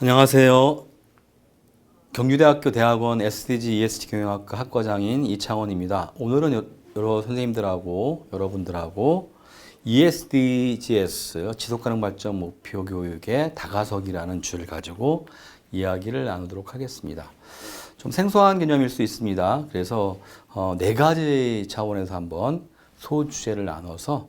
안녕하세요. 경주대학교 대학원 SDG ESG 경영학과 학과장인 이창원입니다. 오늘은 여러 선생님들하고 여러분들하고 ESDGs 지속가능 발전 목표 교육의 다가서기라는 주를 가지고 이야기를 나누도록 하겠습니다. 좀 생소한 개념일 수 있습니다. 그래서 네 가지 차원에서 한번 소주제를 나눠서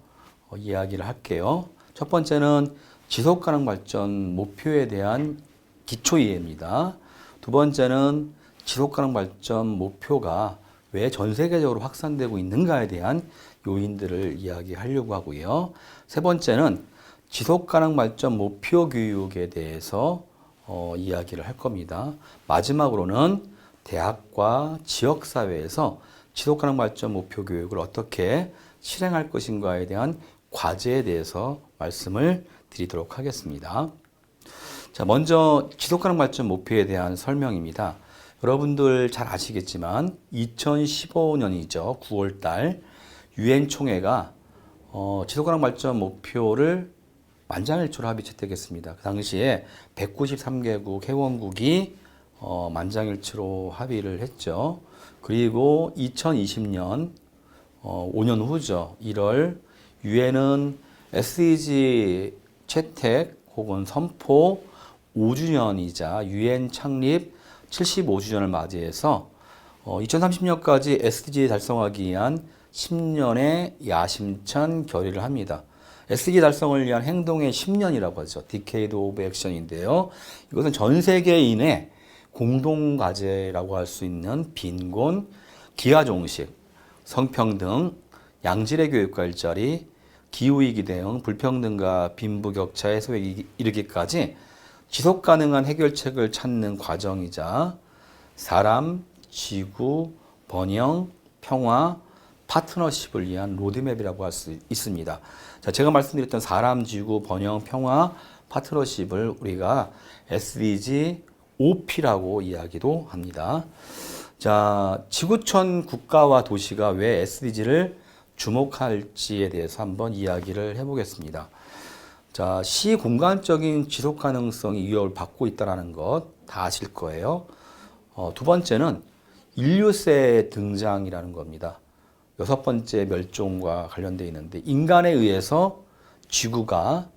이야기를 할게요. 첫 번째는 지속가능 발전 목표에 대한 기초 이해입니다. 두 번째는 지속가능 발전 목표가 왜 전 세계적으로 확산되고 있는가에 대한 요인들을 이야기하려고 하고요. 세 번째는 지속가능 발전 목표 교육에 대해서 이야기를 할 겁니다. 마지막으로는 대학과 지역사회에서 지속가능 발전 목표 교육을 어떻게 실행할 것인가에 대한 과제에 대해서 말씀을 드리도록 하겠습니다. 자, 먼저 지속가능 발전 목표에 대한 설명입니다. 여러분들 잘 아시겠지만 2015년이죠. 9월 달 유엔 총회가 지속가능 발전 목표를 만장일치로 합의 채택했습니다. 그 당시에 193개국 회원국이 만장일치로 합의를 했죠. 그리고 2020년 5년 후죠. 1월 유엔은 SDG 채택 혹은 선포 5주년이자 유엔 창립 75주년을 맞이해서 2030년까지 SDG 달성하기 위한 10년의 야심찬 결의를 합니다. SDG 달성을 위한 행동의 10년이라고 하죠. Decade of Action인데요. 이것은 전 세계인의 공동 과제라고 할 수 있는 빈곤, 기아종식, 성평등, 양질의 교육과 일자리, 기후위기 대응, 불평등과 빈부격차 해소에 이르기까지 지속가능한 해결책을 찾는 과정이자 사람, 지구, 번영, 평화, 파트너십을 위한 로드맵이라고 할 수 있습니다. 자, 제가 말씀드렸던 사람, 지구, 번영, 평화, 파트너십을 우리가 SDG OP라고 이야기도 합니다. 자, 지구촌 국가와 도시가 왜 SDG를 주목할지에 대해서 한번 이야기를 해보겠습니다. 자, 시공간적인 지속 가능성이 위협을 받고 있다는 것 다 아실 거예요. 두 번째는 인류세의 등장이라는 겁니다. 여섯 번째 멸종과 관련되어 있는데 인간에 의해서 지구가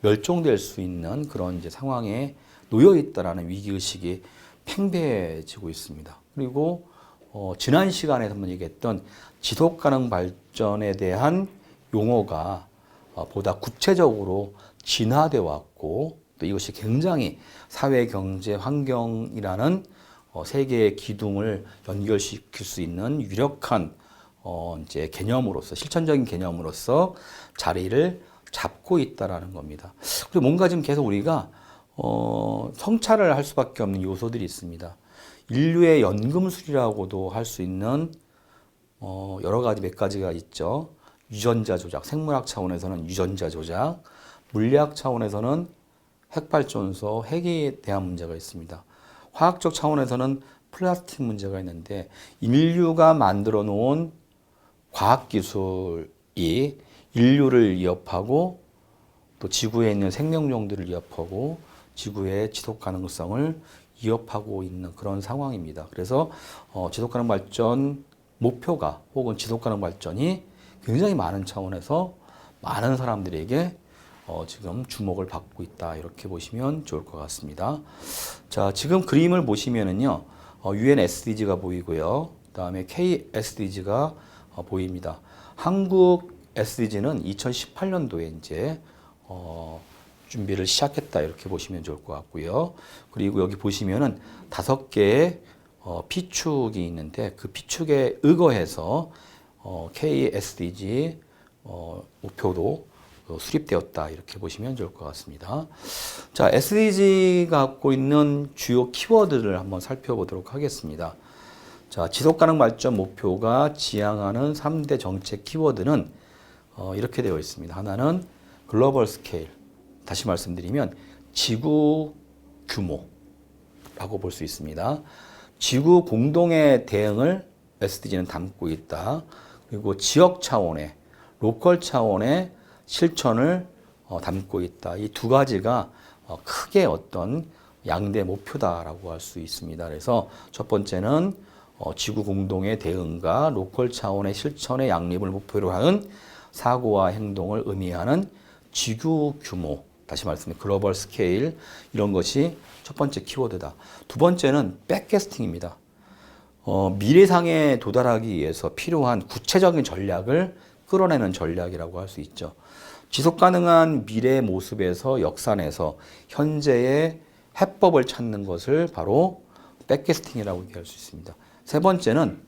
멸종될 수 있는 그런 이제 상황에 놓여 있다라는 위기의식이 팽배해지고 있습니다. 그리고 지난 시간에 한번 얘기했던 지속가능 발전에 대한 용어가 보다 구체적으로 진화되어 왔고 또 이것이 굉장히 사회, 경제, 환경이라는 세 개의 기둥을 연결시킬 수 있는 유력한 이제 개념으로서 실천적인 개념으로서 자리를 잡고 있다라는 겁니다. 그리고 뭔가 지금 계속 우리가 성찰을 할 수밖에 없는 요소들이 있습니다. 인류의 연금술이라고도 할 수 있는 여러 가지 몇 가지가 있죠. 유전자 조작, 생물학 차원에서는 유전자 조작, 물리학 차원에서는 핵발전소, 핵에 대한 문제가 있습니다. 화학적 차원에서는 플라스틱 문제가 있는데 인류가 만들어 놓은 과학기술이 인류를 위협하고 또 지구에 있는 생명종들을 위협하고 지구의 지속 가능성을 위협하고 있는 그런 상황입니다. 그래서 지속가능 발전 목표가 혹은 지속가능 발전이 굉장히 많은 차원에서 많은 사람들에게 지금 주목을 받고 있다 이렇게 보시면 좋을 것 같습니다. 자, 지금 그림을 보시면은요, UN SDG가 보이고요, 그다음에 KSDG가 보입니다. 한국 SDG는 2018년도에 이제 준비를 시작했다 이렇게 보시면 좋을 것 같고요. 그리고 여기 보시면은 5개의 P축이 있는데 그 P축에 의거해서 KSDG 목표도 수립되었다 이렇게 보시면 좋을 것 같습니다. 자, SDG가 갖고 있는 주요 키워드를 한번 살펴보도록 하겠습니다. 자, 지속가능 발전 목표가 지향하는 3대 정책 키워드는 이렇게 되어 있습니다. 하나는 글로벌 스케일, 다시 말씀드리면 지구 규모라고 볼 수 있습니다. 지구 공동의 대응을 SDG는 담고 있다. 그리고 지역 차원의, 로컬 차원의 실천을 담고 있다. 이 두 가지가 크게 어떤 양대 목표다라고 할 수 있습니다. 그래서 첫 번째는 지구 공동의 대응과 로컬 차원의 실천의 양립을 목표로 하는 사고와 행동을 의미하는 지구 규모, 다시 말씀드리면 글로벌 스케일, 이런 것이 첫 번째 키워드다. 두 번째는 백캐스팅입니다. 미래상에 도달하기 위해서 필요한 구체적인 전략을 끌어내는 전략이라고 할 수 있죠. 지속 가능한 미래 모습에서 역산해서 현재의 해법을 찾는 것을 바로 백캐스팅이라고 얘기할 수 있습니다. 세 번째는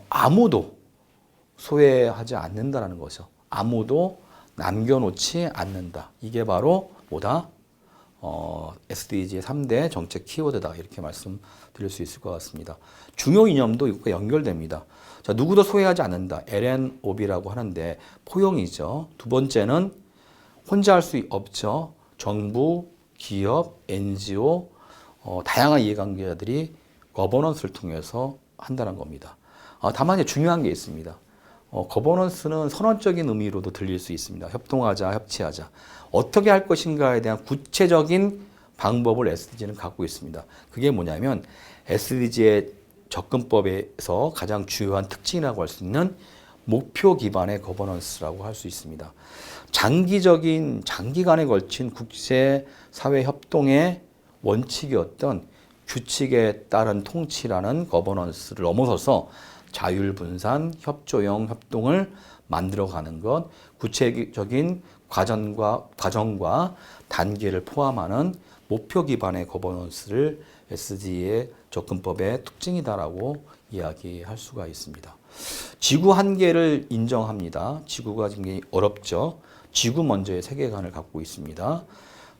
아무도 소외하지 않는다라는 거죠. 아무도 남겨놓지 않는다. 이게 바로 뭐다? SDG의 3대 정책 키워드다. 이렇게 말씀드릴 수 있을 것 같습니다. 중요 이념도 이것과 연결됩니다. 자, 누구도 소외하지 않는다. LNOB라고 하는데 포용이죠. 두 번째는 혼자 할 수 없죠. 정부, 기업, NGO, 다양한 이해관계자들이 거버넌스를 통해서 한다는 겁니다. 다만 이제 중요한 게 있습니다. 거버넌스는 선언적인 의미로도 들릴 수 있습니다. 협동하자, 협치하자. 어떻게 할 것인가에 대한 구체적인 방법을 SDG는 갖고 있습니다. 그게 뭐냐면 SDG의 접근법에서 가장 주요한 특징이라고 할 수 있는 목표 기반의 거버넌스라고 할 수 있습니다. 장기간에 걸친 국제사회 협동의 원칙이었던 규칙에 따른 통치라는 거버넌스를 넘어서서 자율분산, 협조형 협동을 만들어가는 것, 구체적인 과정과 단계를 포함하는 목표 기반의 거버넌스를 SDG의 접근법의 특징이다라고 이야기할 수가 있습니다. 지구 한계를 인정합니다. 지구가 굉장히 어렵죠. 지구 먼저의 세계관을 갖고 있습니다.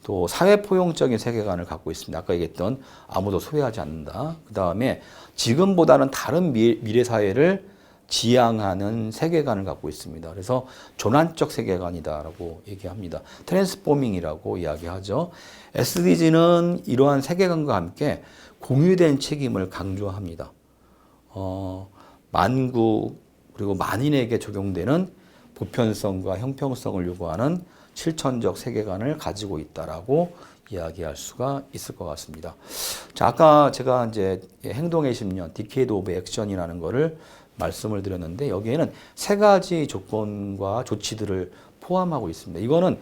또 사회 포용적인 세계관을 갖고 있습니다. 아까 얘기했던 아무도 소외하지 않는다. 그 다음에 지금보다는 다른 미래 사회를 지향하는 세계관을 갖고 있습니다. 그래서 전환적 세계관이다라고 얘기합니다. 트랜스포밍이라고 이야기하죠. SDG는 이러한 세계관과 함께 공유된 책임을 강조합니다. 만국 그리고 만인에게 적용되는 보편성과 형평성을 요구하는 실천적 세계관을 가지고 있다라고 이야기할 수가 있을 것 같습니다. 자, 아까 제가 이제 행동의 10년, Decade of Action이라는 거를 말씀을 드렸는데 여기에는 세 가지 조건과 조치들을 포함하고 있습니다. 이거는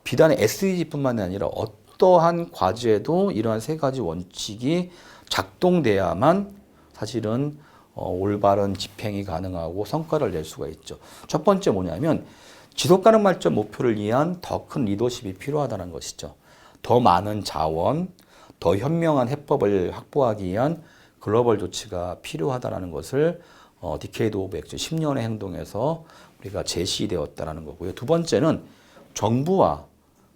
비단 SDG뿐만 아니라 어떠한 과제도 이러한 세 가지 원칙이 작동돼야만 사실은 올바른 집행이 가능하고 성과를 낼 수가 있죠. 첫 번째 뭐냐면 지속가능 발전 목표를 위한 더 큰 리더십이 필요하다는 것이죠. 더 많은 자원, 더 현명한 해법을 확보하기 위한 글로벌 조치가 필요하다는 것을 디케이드 오브 액션 10년의 행동에서 우리가 제시되었다는 거고요. 두 번째는 정부와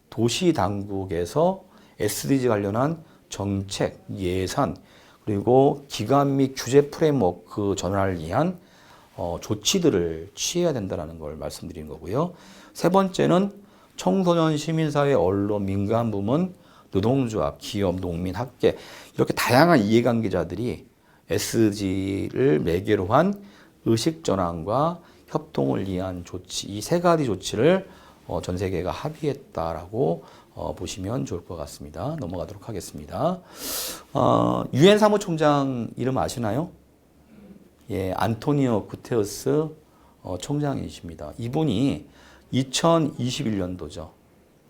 도시 당국에서 SDG 관련한 정책, 예산, 그리고 기관 및 규제 프레임워크 전환을 위한 조치들을 취해야 된다는 걸 말씀드리는 거고요. 세 번째는 청소년, 시민사회, 언론, 민간부문, 노동조합, 기업, 농민, 학계 이렇게 다양한 이해관계자들이 SDG를 매개로 한 의식전환과 협동을 위한 조치, 이 세 가지 조치를 전 세계가 합의했다라고 보시면 좋을 것 같습니다. 넘어가도록 하겠습니다. 유엔 사무총장 이름 아시나요? 예, 안토니오 구테우스 총장이십니다. 이분이 2021년도죠.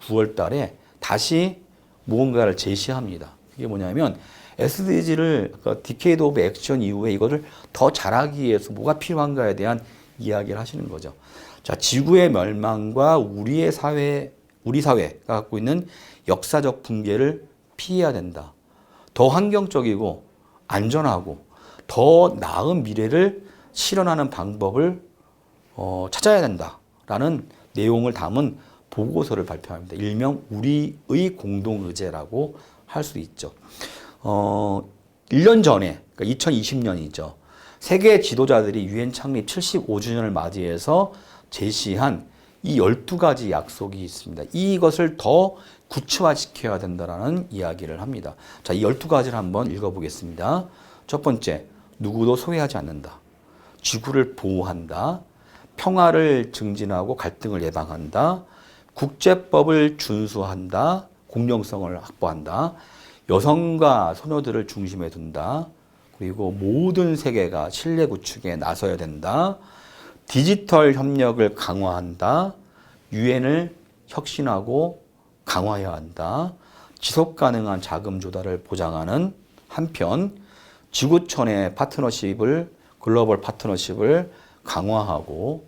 9월 달에 다시 무언가를 제시합니다. 이게 뭐냐면 SDG를 디케이드 오브 액션 이후에 이거를 더 잘하기 위해서 뭐가 필요한가에 대한 이야기를 하시는 거죠. 자, 지구의 멸망과 우리 사회가 갖고 있는 역사적 붕괴를 피해야 된다. 더 환경적이고 안전하고 더 나은 미래를 실현하는 방법을 찾아야 된다라는 내용을 담은 보고서를 발표합니다. 일명 우리의 공동의제라고 할 수 있죠. 1년 전에, 그러니까 2020년이죠. 세계 지도자들이 유엔 창립 75주년을 맞이해서 제시한 이 12가지 약속이 있습니다. 이것을 더 구체화시켜야 된다는 이야기를 합니다. 자, 이 12가지를 한번 읽어보겠습니다. 첫 번째, 누구도 소외하지 않는다. 지구를 보호한다. 평화를 증진하고 갈등을 예방한다. 국제법을 준수한다. 공정성을 확보한다. 여성과 소녀들을 중심에 둔다. 그리고 모든 세계가 신뢰 구축에 나서야 된다. 디지털 협력을 강화한다. 유엔을 혁신하고 강화해야 한다. 지속 가능한 자금 조달을 보장하는 한편 지구촌의 파트너십을 글로벌 파트너십을 강화하고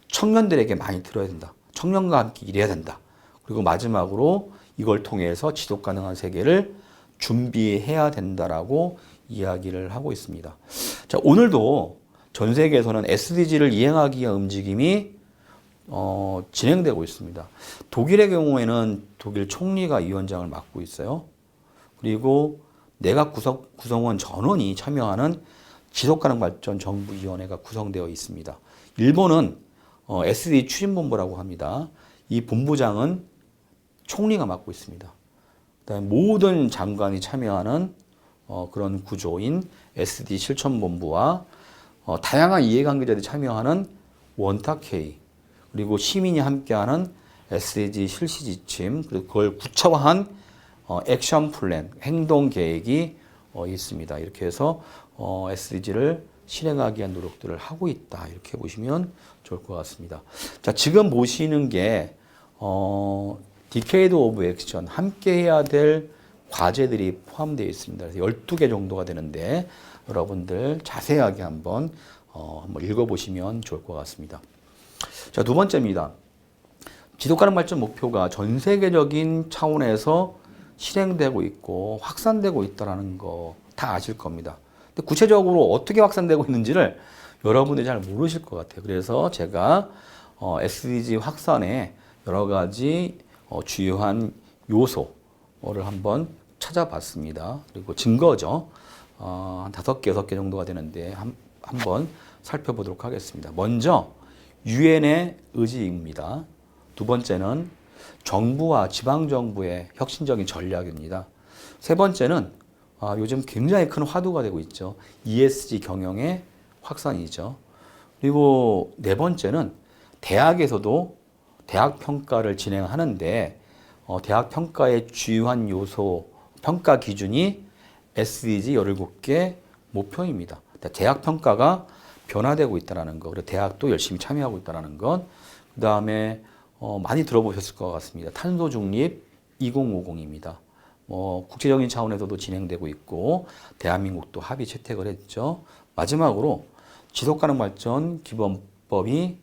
청년들에게 많이 들어야 된다. 청년과 함께 일해야 된다. 그리고 마지막으로 이걸 통해서 지속 가능한 세계를 준비해야 된다라고 이야기를 하고 있습니다. 자, 오늘도 전 세계에서는 SDG를 이행하기 위한 움직임이 진행되고 있습니다. 독일의 경우에는 독일 총리가 위원장을 맡고 있어요. 그리고 내각 구성원 전원이 참여하는 지속가능발전 정부위원회가 구성되어 있습니다. 일본은 SD 추진본부라고 합니다. 이 본부장은 총리가 맡고 있습니다. 그다음에 모든 장관이 참여하는 그런 구조인 SD 실천본부와 다양한 이해관계자들이 참여하는 원탁회의, 그리고 시민이 함께하는 SDG 실시지침, 그리고 그걸 구체화한 액션 플랜, 행동 계획이 있습니다. 이렇게 해서 SDG를 실행하기 위한 노력들을 하고 있다. 이렇게 보시면 좋을 것 같습니다. 자, 지금 보시는 게 디케이드 오브 액션, 함께 해야 될 과제들이 포함되어 있습니다. 그래서 12개 정도가 되는데 여러분들 자세하게 한번 읽어보시면 좋을 것 같습니다. 자, 두 번째입니다. 지속가능 발전 목표가 전 세계적인 차원에서 실행되고 있고 확산되고 있다는 거 다 아실 겁니다. 근데 구체적으로 어떻게 확산되고 있는지를 여러분들이 잘 모르실 것 같아요. 그래서 제가 SDG 확산의 여러 가지 주요한 요소를 한번 찾아봤습니다. 그리고 증거죠. 한 5개, 6개 정도가 되는데 한번 살펴보도록 하겠습니다. 먼저 유엔의 의지입니다. 두 번째는 정부와 지방정부의 혁신적인 전략입니다. 세 번째는 요즘 굉장히 큰 화두가 되고 있죠. ESG 경영의 확산이죠. 그리고 네 번째는 대학에서도 대학 평가를 진행하는데 대학 평가의 주요한 요소, 평가 기준이 SDG 17개 목표입니다. 대학 평가가 변화되고 있다는 것, 그리고 대학도 열심히 참여하고 있다는 것, 그 다음에 많이 들어보셨을 것 같습니다. 탄소 중립 2050입니다. 국제적인 차원에서도 진행되고 있고 대한민국도 합의 채택을 했죠. 마지막으로 지속가능 발전 기본법이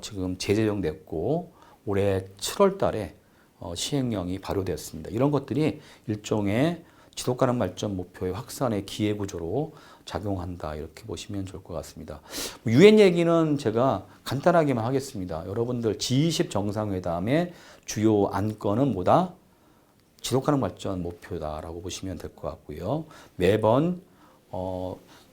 지금 재제정됐고 올해 7월 달에 시행령이 발효되었습니다. 이런 것들이 일종의 지속가능 발전 목표의 확산의 기회구조로 작용한다. 이렇게 보시면 좋을 것 같습니다. 유엔 얘기는 제가 간단하게만 하겠습니다. 여러분들 G20 정상회담의 주요 안건은 뭐다? 지속가능 발전 목표다라고 보시면 될 것 같고요. 매번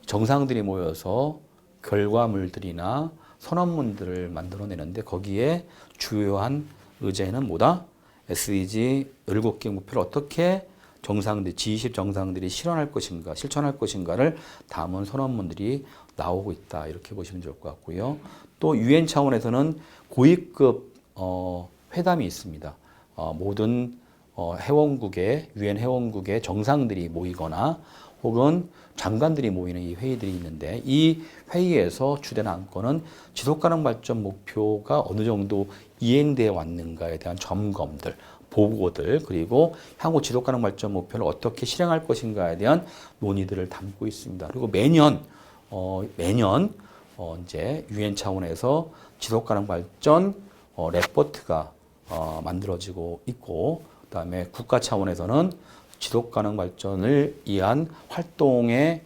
정상들이 모여서 결과물들이나 선언문들을 만들어내는데 거기에 주요한 의제는 뭐다? SDG 17개 목표를 어떻게 G20 정상들이 실현할 것인가를 담은 선언문들이 나오고 있다. 이렇게 보시면 좋을 것 같고요. 또 유엔 차원에서는 고위급 회담이 있습니다. 모든 유엔 회원국의 정상들이 모이거나 혹은 장관들이 모이는 이 회의들이 있는데 이 회의에서 주된 안건은 지속가능 발전 목표가 어느 정도 이행되어 왔는가에 대한 점검들, 보고들, 그리고 향후 지속가능 발전 목표를 어떻게 실행할 것인가에 대한 논의들을 담고 있습니다. 그리고 매년 이제 유엔 차원에서 지속가능 발전 레포트가 만들어지고 있고, 그다음에 국가 차원에서는 지속가능 발전을 위한 활동의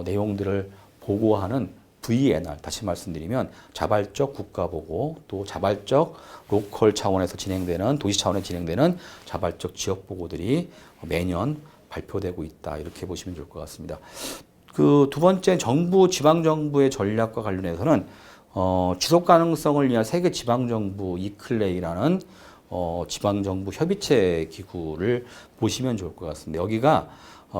내용들을 보고하는 VNR, 다시 말씀드리면 자발적 국가보고, 또 자발적 로컬 차원에서 진행되는, 도시 차원에서 진행되는 자발적 지역보고들이 매년 발표되고 있다. 이렇게 보시면 좋을 것 같습니다. 그 두 번째, 정부, 지방정부의 전략과 관련해서는 지속가능성을 위한 세계 지방정부 이클레이라는 지방정부 협의체 기구를 보시면 좋을 것 같습니다. 여기가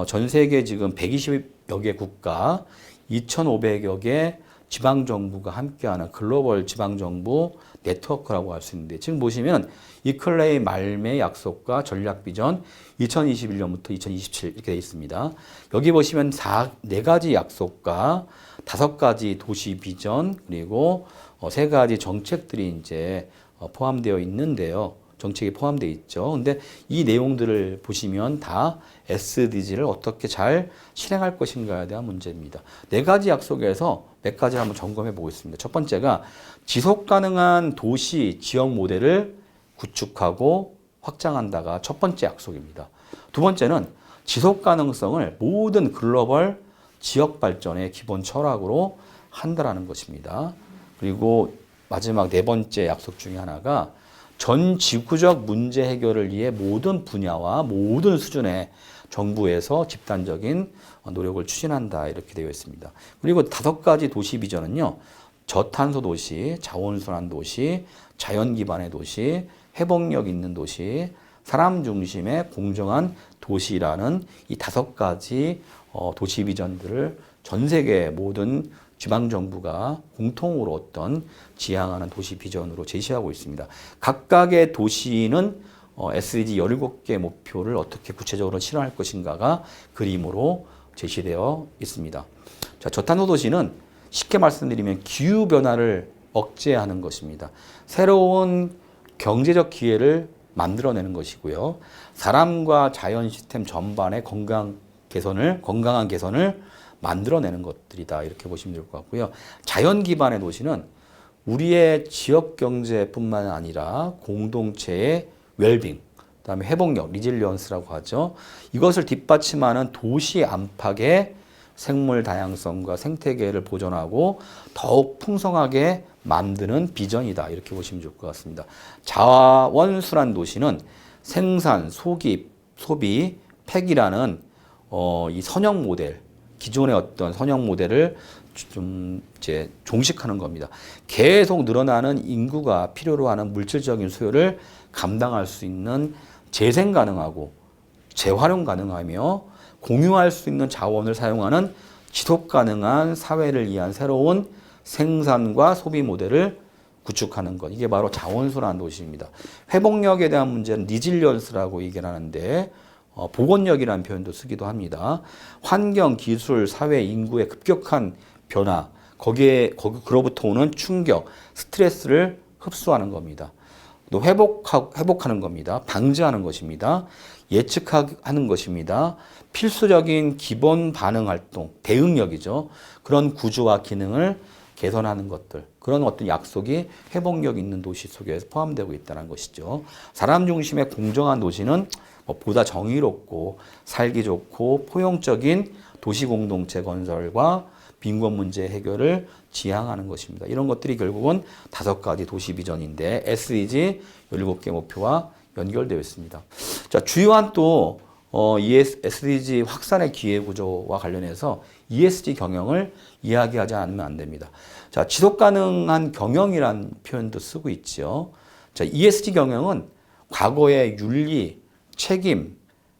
전 세계 지금 120여 개 국가, 2,500여 개 지방정부가 함께하는 글로벌 지방정부 네트워크라고 할 수 있는데, 지금 보시면 이클레이 말메 약속과 전략비전 2021년부터 2027 이렇게 되어 있습니다. 여기 보시면 4가지 약속과 5가지 도시 비전, 그리고 3가지 정책들이 이제 포함되어 있는데요. 정책이 포함되어 있죠. 근데 이 내용들을 보시면 다 SDG를 어떻게 잘 실행할 것인가에 대한 문제입니다. 4가지 약속에서 몇 가지를 한번 점검해 보겠습니다. 첫 번째가 지속 가능한 도시 지역 모델을 구축하고 확장한다가 첫 번째 약속입니다. 두 번째는 지속 가능성을 모든 글로벌 지역 발전의 기본 철학으로 한다라는 것입니다. 그리고 마지막 4번째 약속 중에 하나가 전 지구적 문제 해결을 위해 모든 분야와 모든 수준의 정부에서 집단적인 노력을 추진한다 이렇게 되어 있습니다. 그리고 5가지 도시 비전은요. 저탄소 도시, 자원순환 도시, 자연 기반의 도시, 회복력 있는 도시, 사람 중심의 공정한 도시라는 이 5가지 도시 비전들을 전 세계 모든 지방정부가 공통으로 어떤 지향하는 도시 비전으로 제시하고 있습니다. 각각의 도시는 SDG 17개 목표를 어떻게 구체적으로 실현할 것인가가 그림으로 제시되어 있습니다. 자, 저탄소 도시는 쉽게 말씀드리면 기후변화를 억제하는 것입니다. 새로운 경제적 기회를 만들어내는 것이고요. 사람과 자연 시스템 전반의 건강한 개선을 만들어내는 것들이다 이렇게 보시면 될 것 같고요. 자연 기반의 도시는 우리의 지역 경제뿐만 아니라 공동체의 웰빙, 그다음에 회복력, 리질리언스라고 하죠. 이것을 뒷받침하는 도시 안팎의 생물 다양성과 생태계를 보존하고 더욱 풍성하게 만드는 비전이다 이렇게 보시면 좋을 것 같습니다. 자원순환 도시는 생산, 소비, 팩이라는 이 선형 모델, 기존의 어떤 선형 모델을 좀 이제 종식하는 겁니다. 계속 늘어나는 인구가 필요로 하는 물질적인 수요를 감당할 수 있는 재생 가능하고 재활용 가능하며 공유할 수 있는 자원을 사용하는 지속 가능한 사회를 위한 새로운 생산과 소비 모델을 구축하는 것. 이게 바로 자원순환 도시입니다. 회복력에 대한 문제는 리질리언스라고 얘기를 하는데 복원력이라는 표현도 쓰기도 합니다. 환경, 기술, 사회, 인구의 급격한 변화, 그로부터 오는 충격, 스트레스를 흡수하는 겁니다. 또 회복하는 겁니다. 방지하는 것입니다. 예측하는 것입니다. 필수적인 기본 반응 활동, 대응력이죠. 그런 구조와 기능을 개선하는 것들, 그런 어떤 약속이 회복력 있는 도시 속에 포함되고 있다는 것이죠. 사람 중심의 공정한 도시는 보다 정의롭고 살기 좋고 포용적인 도시 공동체 건설과 빈곤 문제 해결을 지향하는 것입니다. 이런 것들이 결국은 5가지 도시 비전인데 SDG 17개 목표와 연결되어 있습니다. 자, 주요한 또 SDG 확산의 기회 구조와 관련해서 ESG 경영을 이야기하지 않으면 안 됩니다. 자, 지속 가능한 경영이란 표현도 쓰고 있죠. 자, ESG 경영은 과거의 윤리, 책임,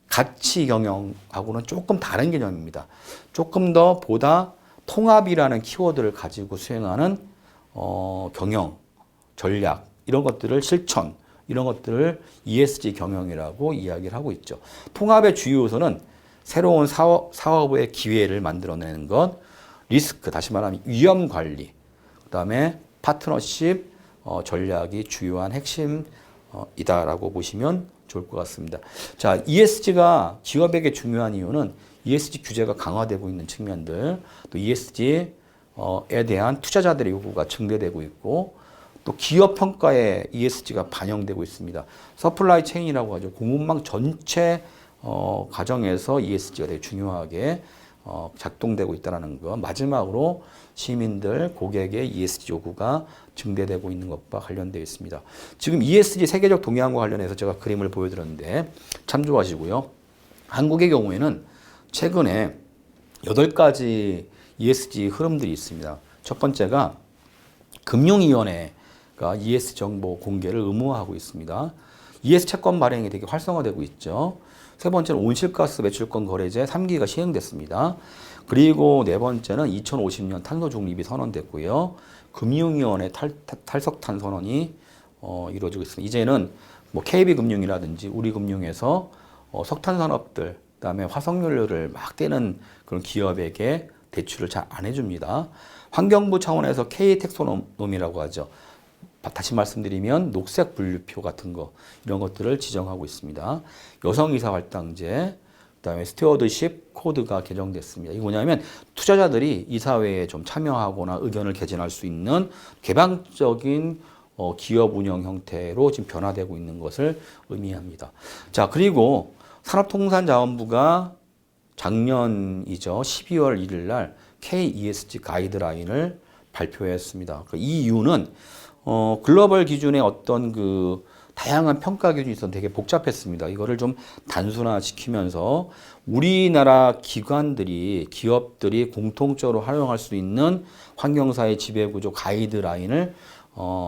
가치 경영하고는 조금 다른 개념입니다. 조금 더 보다 통합이라는 키워드를 가지고 수행하는 경영, 전략 이런 것들을 실천 이런 것들을 ESG 경영이라고 이야기를 하고 있죠. 통합의 주요 요소는 새로운 사업의 기회를 만들어내는 것, 리스크, 다시 말하면 위험 관리, 그다음에 파트너십 전략이 주요한 핵심이다라고 보시면 좋을 것 같습니다. 자, ESG가 기업에게 중요한 이유는 ESG 규제가 강화되고 있는 측면들, 또 ESG에 대한 투자자들의 요구가 증대되고 있고, 또 기업 평가에 ESG가 반영되고 있습니다. 서플라이 체인이라고 하죠. 공급망 전체 과정에서 ESG가 되게 중요하게 작동되고 있다는 것. 마지막으로 시민들, 고객의 ESG 요구가 증대되고 있는 것과 관련되어 있습니다. 지금 ESG 세계적 동향과 관련해서 제가 그림을 보여드렸는데 참조하시고요. 한국의 경우에는 최근에 8가지 ESG 흐름들이 있습니다. 첫 번째가 금융위원회가 ESG 정보 공개를 의무화하고 있습니다. ESG 채권 발행이 되게 활성화되고 있죠. 세 번째는 온실가스 배출권 거래제 3기가 시행됐습니다. 그리고 네 번째는 2050년 탄소 중립이 선언됐고요. 금융위원회 탈석탄 선언이 이루어지고 있습니다. 이제는 뭐 KB금융이라든지 우리금융에서 석탄 산업들, 그다음에 화석연료를 막 떼는 그런 기업에게 대출을 잘 안 해줍니다. 환경부 차원에서 K 텍소노미라고 하죠. 다시 말씀드리면 녹색 분류표 같은 거 이런 것들을 지정하고 있습니다. 여성이사 할당제, 그다음에 스튜어드십 코드가 개정됐습니다. 이게 뭐냐면 투자자들이 이 사회에 좀 참여하거나 의견을 개진할 수 있는 개방적인 기업 운영 형태로 지금 변화되고 있는 것을 의미합니다. 자, 그리고 산업통상자원부가 작년이죠. 12월 1일 날 KESG 가이드라인을 발표했습니다. 이 이유는 글로벌 기준의 어떤 그 다양한 평가 기준이 있어서 되게 복잡했습니다. 이거를 좀 단순화시키면서 우리나라 기관들이, 기업들이 공통적으로 활용할 수 있는 환경사회 지배구조 가이드라인을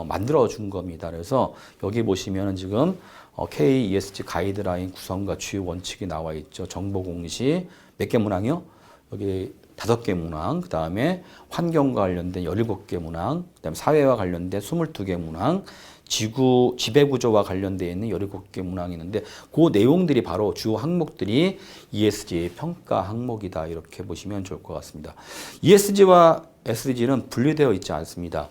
만들어 준 겁니다. 그래서 여기 보시면은 지금 KESG 가이드라인 구성과 주요 원칙이 나와 있죠. 정보 공시 몇 개 문항이요? 여기 5개 문항, 그 다음에 환경과 관련된 17개 문항, 그 다음에 사회와 관련된 22개 문항, 지배구조와 관련되어 있는 17개 문항이 있는데 그 내용들이 바로 주 항목들이 ESG 평가 항목이다. 이렇게 보시면 좋을 것 같습니다. ESG와 SDG는 분리되어 있지 않습니다.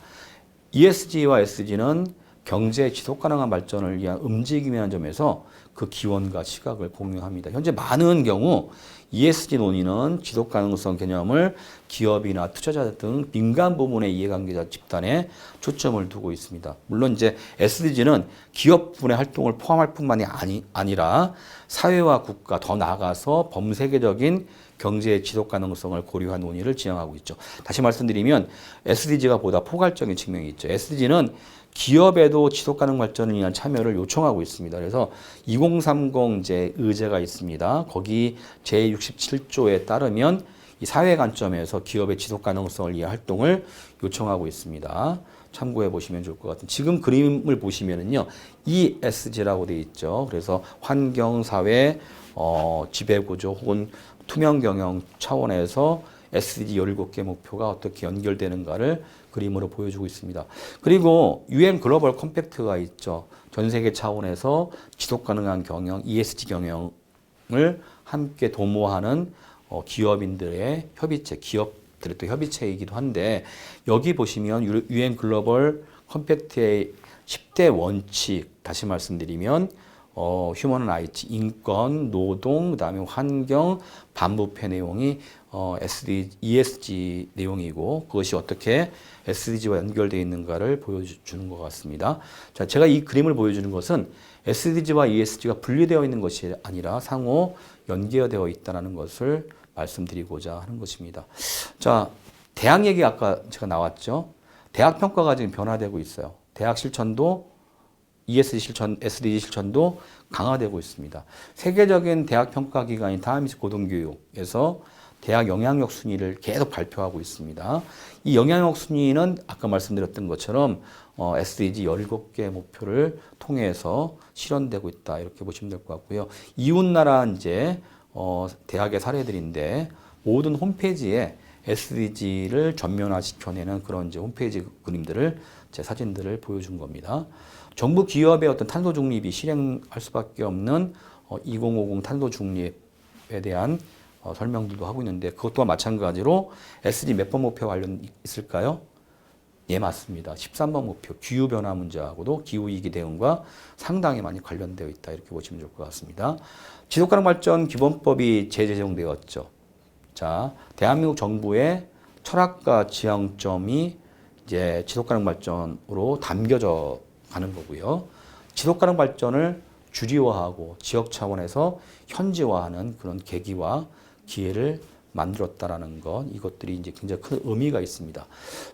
ESG와 SDG는 경제 지속 가능한 발전을 위한 움직임이라는 점에서 그 기원과 시각을 공유합니다. 현재 많은 경우 ESG 논의는 지속 가능성 개념을 기업이나 투자자 등 민간 부문의 이해관계자 집단에 초점을 두고 있습니다. 물론 이제 SDG는 기업분의 활동을 포함할 뿐만이 아니라 사회와 국가, 더 나아가서 범세계적인 경제의 지속 가능성을 고려한 논의를 지향하고 있죠. 다시 말씀드리면 SDG가 보다 포괄적인 측면이 있죠. SDG는 기업에도 지속 가능 발전을 위한 참여를 요청하고 있습니다. 그래서 2030 이제 의제가 있습니다. 거기 제67조에 따르면 이 사회 관점에서 기업의 지속 가능성을 위한 활동을 요청하고 있습니다. 참고해 보시면 좋을 것 같은. 지금 그림을 보시면은요, ESG라고 되어 있죠. 그래서 환경, 사회, 지배구조 혹은 투명 경영 차원에서 SDG 17개 목표가 어떻게 연결되는가를 그림으로 보여주고 있습니다. 그리고 UN 글로벌 컴팩트가 있죠. 전 세계 차원에서 지속 가능한 경영, ESG 경영을 함께 도모하는 기업인들의 협의체, 기업들의 또 협의체이기도 한데 여기 보시면 UN 글로벌 컴팩트의 10대 원칙, 다시 말씀드리면 휴먼 라이트, 인권, 노동, 그다음에 환경, 반부패 내용이 ESG 내용이고 그것이 어떻게 SDG와 연결되어 있는가를 보여주는 것 같습니다. 자, 제가 이 그림을 보여주는 것은 SDG와 ESG가 분리되어 있는 것이 아니라 상호 연계되어 있다는 것을 말씀드리고자 하는 것입니다. 자, 대학 얘기 아까 제가 나왔죠. 대학 평가가 지금 변화되고 있어요. 대학 실천도 ESG 실천, SDG 실천도 강화되고 있습니다. 세계적인 대학 평가 기관인 타임스 고등교육에서 대학 영향력 순위를 계속 발표하고 있습니다. 이 영향력 순위는 아까 말씀드렸던 것처럼 SDG 17개 목표를 통해서 실현되고 있다. 이렇게 보시면 될 것 같고요. 이웃나라 이제 대학의 사례들인데 모든 홈페이지에 SDG를 전면화시켜내는 그런 이제 홈페이지 그림들을 제 사진들을 보여준 겁니다. 정부 기업의 어떤 탄소 중립이 실행할 수밖에 없는 2050 탄소 중립에 대한 설명들도 하고 있는데 그것 또한 마찬가지로 SDG 몇 번 목표 관련 있을까요? 예, 맞습니다. 13번 목표 기후변화 문제하고도 기후위기 대응과 상당히 많이 관련되어 있다. 이렇게 보시면 좋을 것 같습니다. 지속가능 발전 기본법이 재제정되었죠. 자, 대한민국 정부의 철학과 지향점이 이제 지속가능 발전으로 담겨져 가는 거고요. 지속가능 발전을 주리화하고 지역 차원에서 현지화하는 그런 계기와 기회를 만들었다라는 것, 이것들이 이제 굉장히 큰 의미가 있습니다.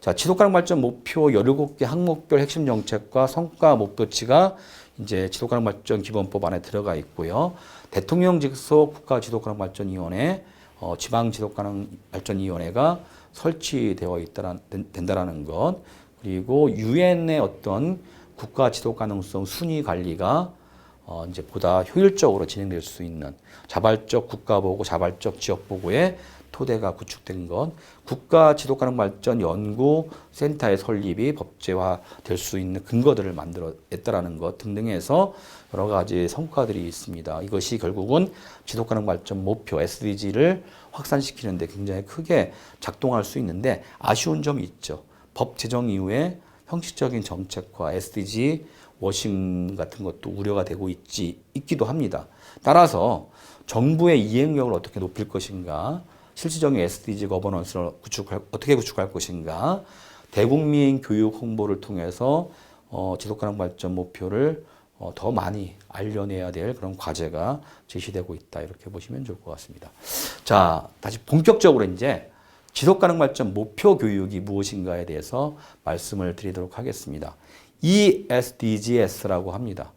자, 지속가능 발전 목표 17개 항목별 핵심 정책과 성과 목표치가 이제 지속가능 발전 기본법 안에 들어가 있고요. 대통령 직속 국가지속가능발전위원회, 지방지속가능발전위원회가 설치되어 된다라는 것, 그리고 유엔의 어떤 국가 지속 가능성 순위 관리가 이제 보다 효율적으로 진행될 수 있는 자발적 국가보고, 자발적 지역보고의 토대가 구축된 것, 국가지속가능발전 연구센터의 설립이 법제화될 수 있는 근거들을 만들어냈다라는 것 등등 해서 여러 가지 성과들이 있습니다. 이것이 결국은 지속가능발전 목표 SDG를 확산시키는 데 굉장히 크게 작동할 수 있는데 아쉬운 점이 있죠. 법 제정 이후에 형식적인 정책화, SDG 워싱 같은 것도 우려가 되고 있기도 합니다. 따라서 정부의 이행력을 어떻게 높일 것인가, 실질적인 SDG 거버넌스를 어떻게 구축할 것인가, 대국민 교육 홍보를 통해서 지속가능 발전 목표를 더 많이 알려내야 될 그런 과제가 제시되고 있다. 이렇게 보시면 좋을 것 같습니다. 자, 다시 본격적으로 이제 지속가능 발전 목표 교육이 무엇인가에 대해서 말씀을 드리도록 하겠습니다. ESDGs라고 합니다.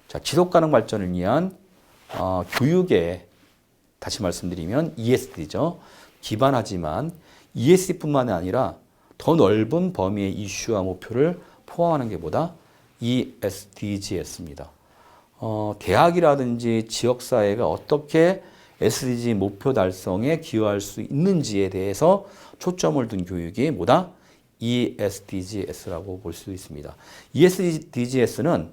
자, 지속가능 발전을 위한 교육에 다시 말씀드리면 ESD죠. 기반하지만 ESD뿐만 아니라 더 넓은 범위의 이슈와 목표를 포함하는 게 뭐다? ESDGs입니다. 대학이라든지 지역사회가 어떻게 SDG 목표 달성에 기여할 수 있는지에 대해서 초점을 둔 교육이 뭐다? ESDGs라고 볼 수 있습니다. ESDGs는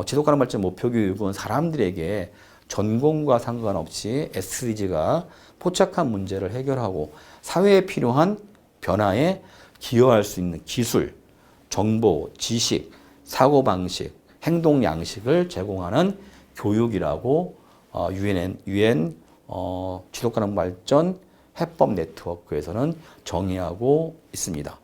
지속가능 발전 목표 교육은 사람들에게 전공과 상관없이 SDG가 포착한 문제를 해결하고 사회에 필요한 변화에 기여할 수 있는 기술, 정보, 지식, 사고방식, 행동 양식을 제공하는 교육이라고 UN 지속가능 발전 해법 네트워크에서는 정의하고 있습니다.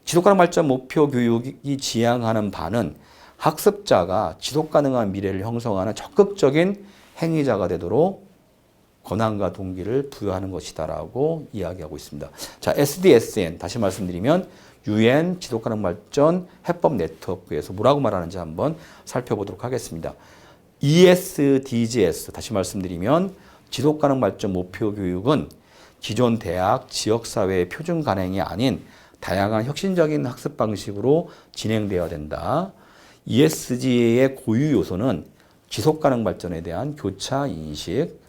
지속가능 발전 목표 교육이 지향하는 바는 학습자가 지속가능한 미래를 형성하는 적극적인 행위자가 되도록 권한과 동기를 부여하는 것이다라고 이야기하고 있습니다. 자, SDSN 다시 말씀드리면 UN 지속가능 발전 해법 네트워크에서 뭐라고 말하는지 한번 살펴보도록 하겠습니다. ESDGs 다시 말씀드리면 지속가능 발전 목표 교육은 기존 대학, 지역사회의 표준 관행이 아닌 다양한 혁신적인 학습 방식으로 진행되어야 된다. ESG의 고유 요소는 지속가능 발전에 대한 교차 인식,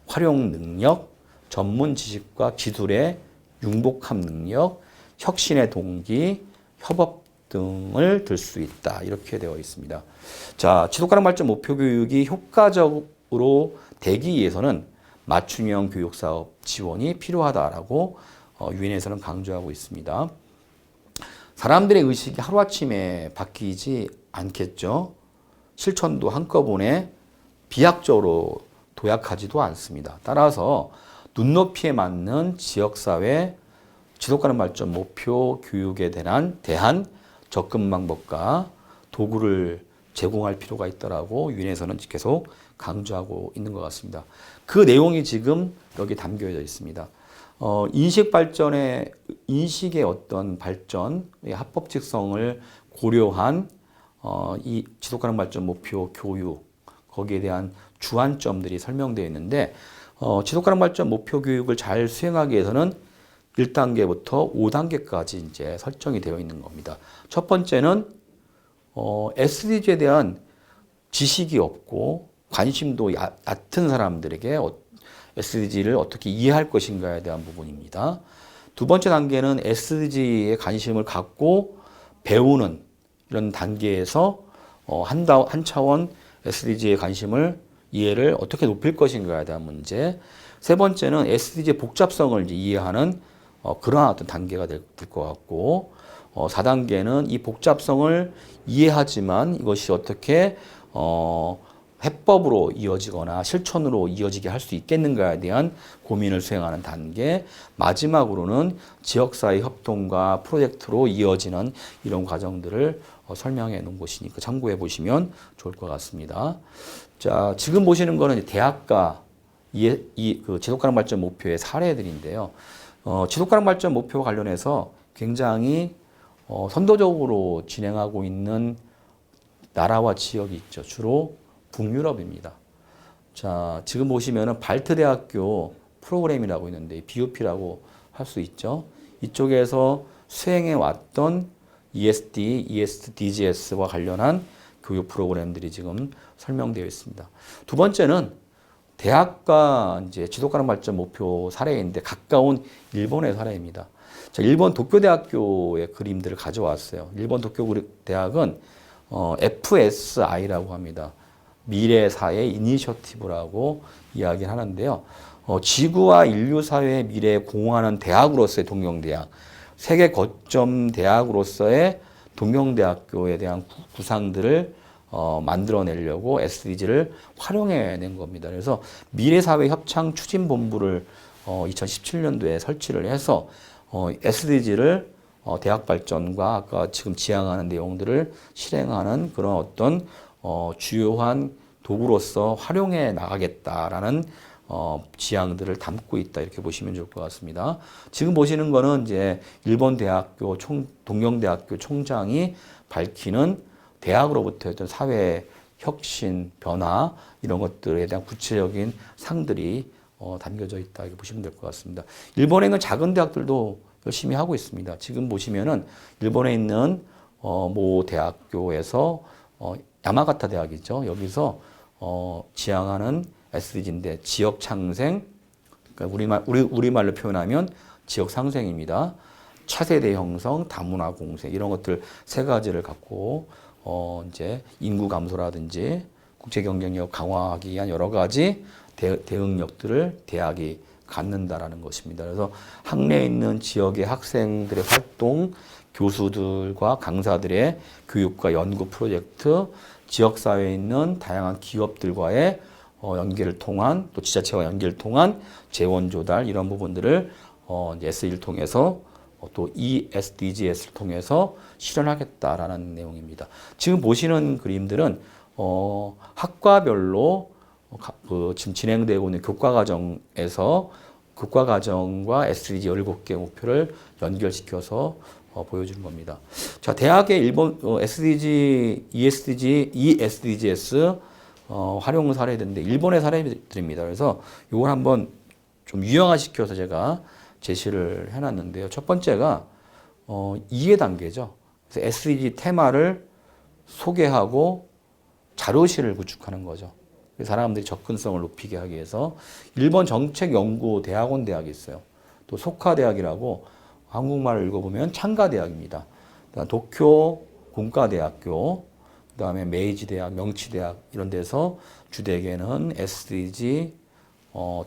활용 능력, 전문 지식과 기술의 융복합 능력, 혁신의 동기, 협업 등을 들 수 있다. 이렇게 되어 있습니다. 자, 지속가능 발전 목표 교육이 효과적으로 되기 위해서는 맞춤형 교육 사업 지원이 필요하다라고 유엔에서는 강조하고 있습니다. 사람들의 의식이 하루아침에 바뀌지 않겠죠. 실천도 한꺼번에 비약적으로 도약하지도 않습니다. 따라서 눈높이에 맞는 지역사회 지속가능 발전 목표 교육에 대한 접근 방법과 도구를 제공할 필요가 있다라고 유엔에서는 계속 강조하고 있는 것 같습니다. 그 내용이 지금 여기 담겨져 있습니다. 인식의 어떤 발전의 합법직성을 고려한 이 지속가능 발전 목표 교육, 거기에 대한 주안점들이 설명되어 있는데, 지속가능 발전 목표 교육을 잘 수행하기 위해서는 1단계부터 5단계까지 이제 설정이 되어 있는 겁니다. 첫 번째는, SDG에 대한 지식이 없고 관심도 얕은 사람들에게 SDG를 어떻게 이해할 것인가에 대한 부분입니다. 두 번째 단계는 SDG에 관심을 갖고 배우는 이런 단계에서 한 차원 SDG에 이해를 어떻게 높일 것인가에 대한 문제. 세 번째는 SDG의 복잡성을 이제 이해하는 그러한 어떤 단계가 될 것 같고, 4단계는 이 복잡성을 이해하지만 이것이 어떻게 해법으로 이어지거나 실천으로 이어지게 할 수 있겠는가에 대한 고민을 수행하는 단계. 마지막으로는 지역사회 협동과 프로젝트로 이어지는 이런 과정들을 설명해 놓은 것이니까 참고해 보시면 좋을 것 같습니다. 자, 지금 보시는 거는 대학가 그 지속가능 발전 목표의 사례들인데요. 지속가능 발전 목표와 관련해서 굉장히 선도적으로 진행하고 있는 나라와 지역이 있죠. 주로 북유럽입니다. 자, 지금 보시면은 발트대학교 프로그램이라고 있는데 BUP라고 할 수 있죠. 이쪽에서 수행해 왔던 ESD, ESDGs와 관련한 교육 프로그램들이 지금 설명되어 있습니다. 두 번째는 대학과 이제 지속가능 발전 목표 사례인데 가까운 일본의 사례입니다. 자, 일본 도쿄대학교의 그림들을 가져왔어요. 일본 도쿄대학은 FSI라고 합니다. 미래사회 이니셔티브라고 이야기를 하는데요. 지구와 인류 사회의 미래에 공헌하는 대학으로서의 동경대학, 세계 거점 대학으로서의 동경대학교에 대한 구상들을 만들어내려고 SDG를 활용해낸 겁니다. 그래서 미래사회 협창 추진본부를 2017년도에 설치를 해서 SDG를 대학 발전과 아까 지금 지향하는 내용들을 실행하는 그런 어떤 주요한 도구로서 활용해 나가겠다라는 지향들을 담고 있다 이렇게 보시면 좋을 것 같습니다. 지금 보시는 거는 이제 일본 대학교 동경대학교 총장이 밝히는 대학으로부터 어떤 사회 혁신 변화 이런 것들에 대한 구체적인 상들이 담겨져 있다 이렇게 보시면 될 것 같습니다. 일본에 있는 작은 대학들도 열심히 하고 있습니다. 지금 보시면은 일본에 있는 모 대학교에서 야마가타 대학이죠. 여기서 지향하는 SDG인데 지역 창생, 그러니까 우리말로 표현하면 지역 상생입니다. 차세대 형성, 다문화 공생 이런 것들 세 가지를 갖고 이제 인구 감소라든지 국제 경쟁력 강화하기 위한 여러 가지 대응력들을 대학이 갖는다라는 것입니다. 그래서 학내에 있는 지역의 학생들의 활동, 교수들과 강사들의 교육과 연구 프로젝트, 지역사회에 있는 다양한 기업들과의 연계를 통한 또 지자체와 연계를 통한 재원 조달 이런 부분들을 SE를 통해서 또 ESDGs를 통해서 실현하겠다라는 내용입니다. 지금 보시는 그림들은 학과별로 지금 진행되고 있는 교과과정에서 교과과정과 SDG 17개 목표를 연결시켜서 보여주는 겁니다. 자, 대학의 일본 SDG, ESDGs 활용 사례들인데 일본의 사례들입니다. 그래서 이걸 한번 좀 유형화시켜서 제가 제시를 해놨는데요. 첫 번째가 이해 단계죠. 그래서 SDG 테마를 소개하고 자료실을 구축하는 거죠. 사람들이 접근성을 높이게 하기 위해서 일본 정책연구대학원 대학이 있어요. 또 소카대학이라고 한국말을 읽어보면 창가대학입니다. 도쿄 공과대학교, 그다음에 메이지대학, 명치대학 이런 데서 주되게는 SDG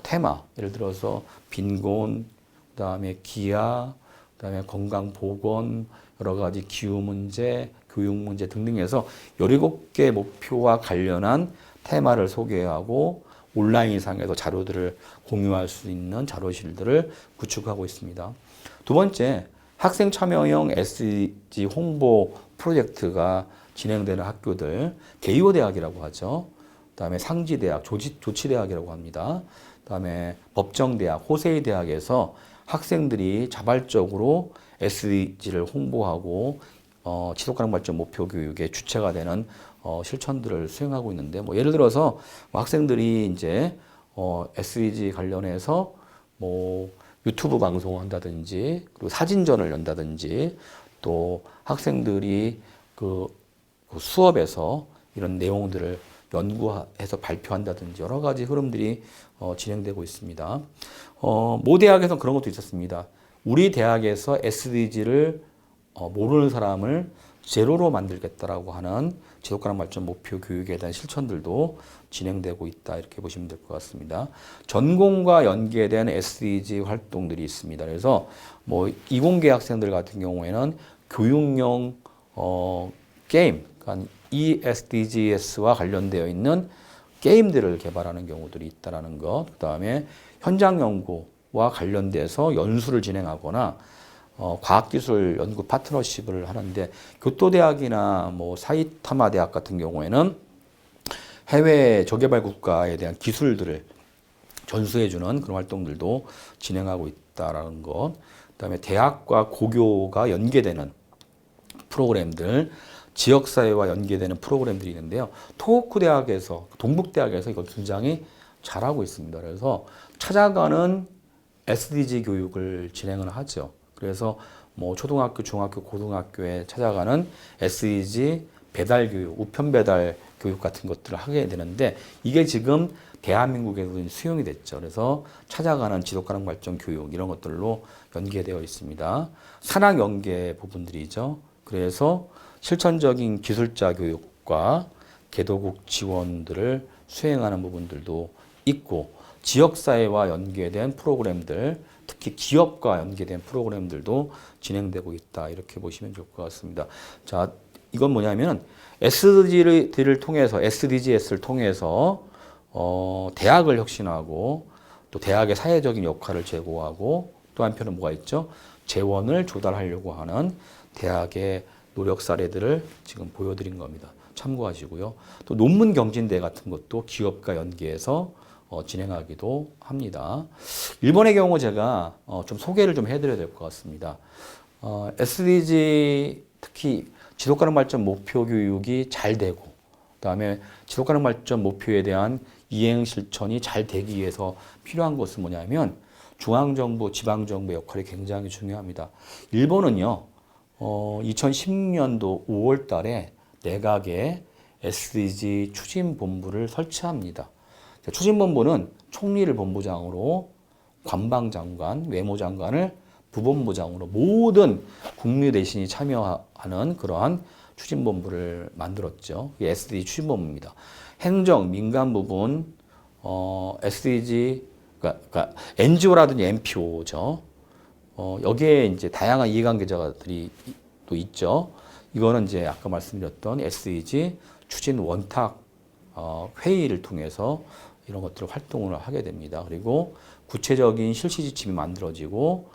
테마, 예를 들어서 빈곤, 그다음에 기아, 그다음에 건강보건, 여러 가지 기후 문제, 교육 문제 등등해서 17개 목표와 관련한 테마를 소개하고 온라인상에서 자료들을 공유할 수 있는 자료실들을 구축하고 있습니다. 두 번째, 학생 참여형 SDG 홍보 프로젝트가 진행되는 학교들, 개요 대학이라고 하죠. 그다음에 상지대학, 조치대학이라고 합니다. 그다음에 법정대학, 호세이 대학에서 학생들이 자발적으로 SDG를 홍보하고 지속가능 발전 목표 교육의 주체가 되는 실천들을 수행하고 있는데, 뭐 예를 들어서 학생들이 이제 SDG 관련해서 뭐 유튜브 방송을 한다든지, 그리고 사진전을 연다든지, 또 학생들이 그 수업에서 이런 내용들을 연구해서 발표한다든지 여러 가지 흐름들이 진행되고 있습니다. 모 대학에서 그런 것도 있었습니다. 우리 대학에서 SDG를 모르는 사람을 제로로 만들겠다라고 하는 지속가능 발전 목표 교육에 대한 실천들도 진행되고 있다 이렇게 보시면 될 것 같습니다. 전공과 연계된 SDG 활동들이 있습니다. 그래서 뭐 이공계 학생들 같은 경우에는 교육용 게임, 그러니까 ESDGs와 관련되어 있는 게임들을 개발하는 경우들이 있다라는 것. 그다음에 현장 연구와 관련돼서 연수를 진행하거나 과학기술 연구 파트너십을 하는데, 교토대학이나 뭐 사이타마 대학 같은 경우에는 해외 저개발 국가에 대한 기술들을 전수해주는 그런 활동들도 진행하고 있다라는 것. 그다음에 대학과 고교가 연계되는 프로그램들, 지역사회와 연계되는 프로그램들이 있는데요. 토호쿠 대학에서, 동북대학에서 이걸 굉장히 잘하고 있습니다. 그래서 찾아가는 SDG 교육을 진행을 하죠. 그래서 뭐 초등학교, 중학교, 고등학교에 찾아가는 SDG 배달 교육, 우편 배달 교육 같은 것들을 하게 되는데 이게 지금 대한민국에도 수용이 됐죠. 그래서 찾아가는 지속가능 발전 교육 이런 것들로 연계되어 있습니다. 산학 연계 부분들이죠. 그래서 실천적인 기술자 교육과 개도국 지원들을 수행하는 부분들도 있고 지역사회와 연계된 프로그램들 특히 기업과 연계된 프로그램들도 진행되고 있다. 이렇게 보시면 좋을 것 같습니다. 자, 이건 뭐냐면 SDG를 통해서 SDGs를 통해서 대학을 혁신하고 또 대학의 사회적인 역할을 제고하고 또 한편은 뭐가 있죠? 재원을 조달하려고 하는 대학의 노력 사례들을 지금 보여드린 겁니다. 참고하시고요. 또 논문 경진대 같은 것도 기업과 연계해서 진행하기도 합니다. 일본의 경우 제가 좀 소개를 좀 해드려야 될 것 같습니다. SDG 특히 지속가능 발전 목표 교육이 잘 되고 그다음에 지속가능 발전 목표에 대한 이행 실천이 잘 되기 위해서 필요한 것은 뭐냐면 중앙정부, 지방정부 역할이 굉장히 중요합니다. 일본은요, 2010년도 5월 달에 내각에 SDG 추진본부를 설치합니다. 추진본부는 총리를 본부장으로 관방장관, 외무장관을 부본부장으로 모든 국민 대신이 참여하는 그러한 추진본부를 만들었죠. 이게 SDG 추진본부입니다. 행정, 민간 부분, SDG, 그러니까 NGO라든지 NPO죠. 여기에 이제 다양한 이해관계자들이 또 있죠. 이거는 이제 아까 말씀드렸던 SDG 추진 원탁 회의를 통해서 이런 것들을 활동을 하게 됩니다. 그리고 구체적인 실시 지침이 만들어지고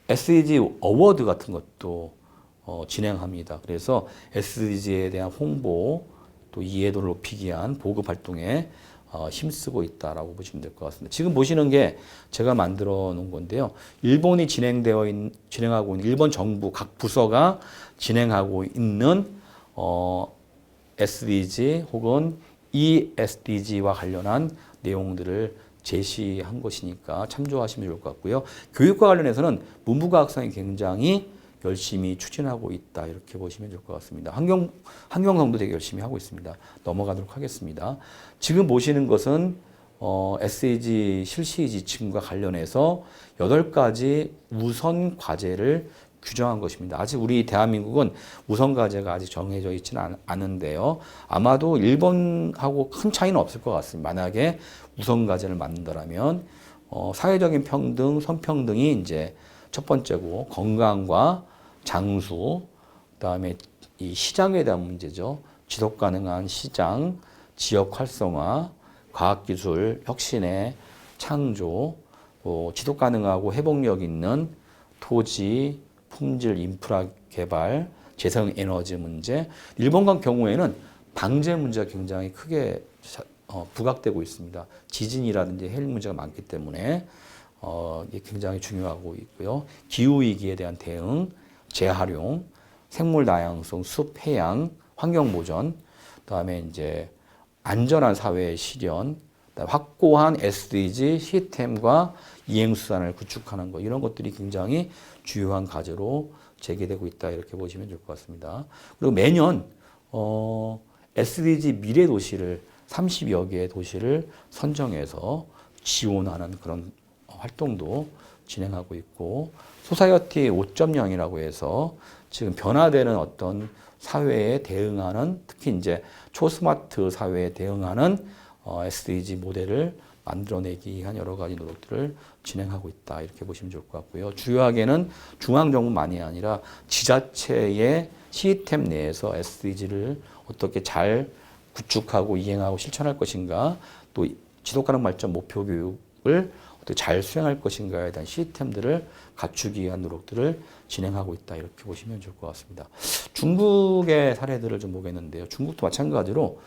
SDG 어워드 같은 것도 진행합니다. 그래서 SDG에 대한 홍보 또 이해도를 높이기 위한 보급 활동에 힘쓰고 있다라고 보시면 될 것 같습니다. 지금 보시는 게 제가 만들어 놓은 건데요. 일본이 진행하고 있는 일본 정부 각 부서가 진행하고 있는 SDG 혹은 ESDG와 관련한 내용들을 제시한 것이니까 참조하시면 좋을 것 같고요. 교육과 관련해서는 문부과 학생이 굉장히 열심히 추진하고 있다. 이렇게 보시면 좋을 것 같습니다. 환경성도 되게 열심히 하고 있습니다. 넘어가도록 하겠습니다. 지금 보시는 것은 SDG 실시 지침과 관련해서 8가지 우선 과제를 규정한 것입니다. 아직 우리 대한민국은 우선 과제가 아직 정해져 있지는 않은데요. 아마도 일본하고 큰 차이는 없을 것 같습니다. 만약에 우선 과제를 만든다면 사회적인 평등, 성평등이 이제 첫 번째고 건강과 장수, 그다음에 이 시장에 대한 문제죠. 지속 가능한 시장, 지역 활성화, 과학기술 혁신의 창조, 또 지속 가능하고 회복력 있는 토지, 품질, 인프라 개발, 재생에너지 문제. 일본 같은 경우에는 방제 문제가 굉장히 크게 부각되고 있습니다. 지진이라든지 해일 문제가 많기 때문에 이게 굉장히 중요하고 있고요. 기후위기에 대한 대응, 재활용, 생물 다양성, 숲, 해양, 환경 보전, 그다음에 이제 안전한 사회의 실현, 확고한 SDG 시스템과 이행 수단을 구축하는 것 이런 것들이 굉장히 주요한 과제로 제기되고 있다 이렇게 보시면 좋을 것 같습니다. 그리고 매년 SDG 미래 도시를 30여 개의 도시를 선정해서 지원하는 그런 활동도 진행하고 있고 소사이어티 5.0이라고 해서 지금 변화되는 어떤 사회에 대응하는 특히 이제 초스마트 사회에 대응하는 SDG 모델을 만들어내기 위한 여러 가지 노력들을 진행하고 있다 이렇게 보시면 좋을 것 같고요. 주요하게는 중앙정부만이 아니라 지자체의 시스템 내에서 SDG를 어떻게 잘 구축하고 이행하고 실천할 것인가 또 지속가능 발전 목표 교육을 어떻게 잘 수행할 것인가에 대한 시스템들을 갖추기 위한 노력들을 진행하고 있다 이렇게 보시면 좋을 것 같습니다. 중국의 사례들을 좀 보겠는데요. 중국도 마찬가지로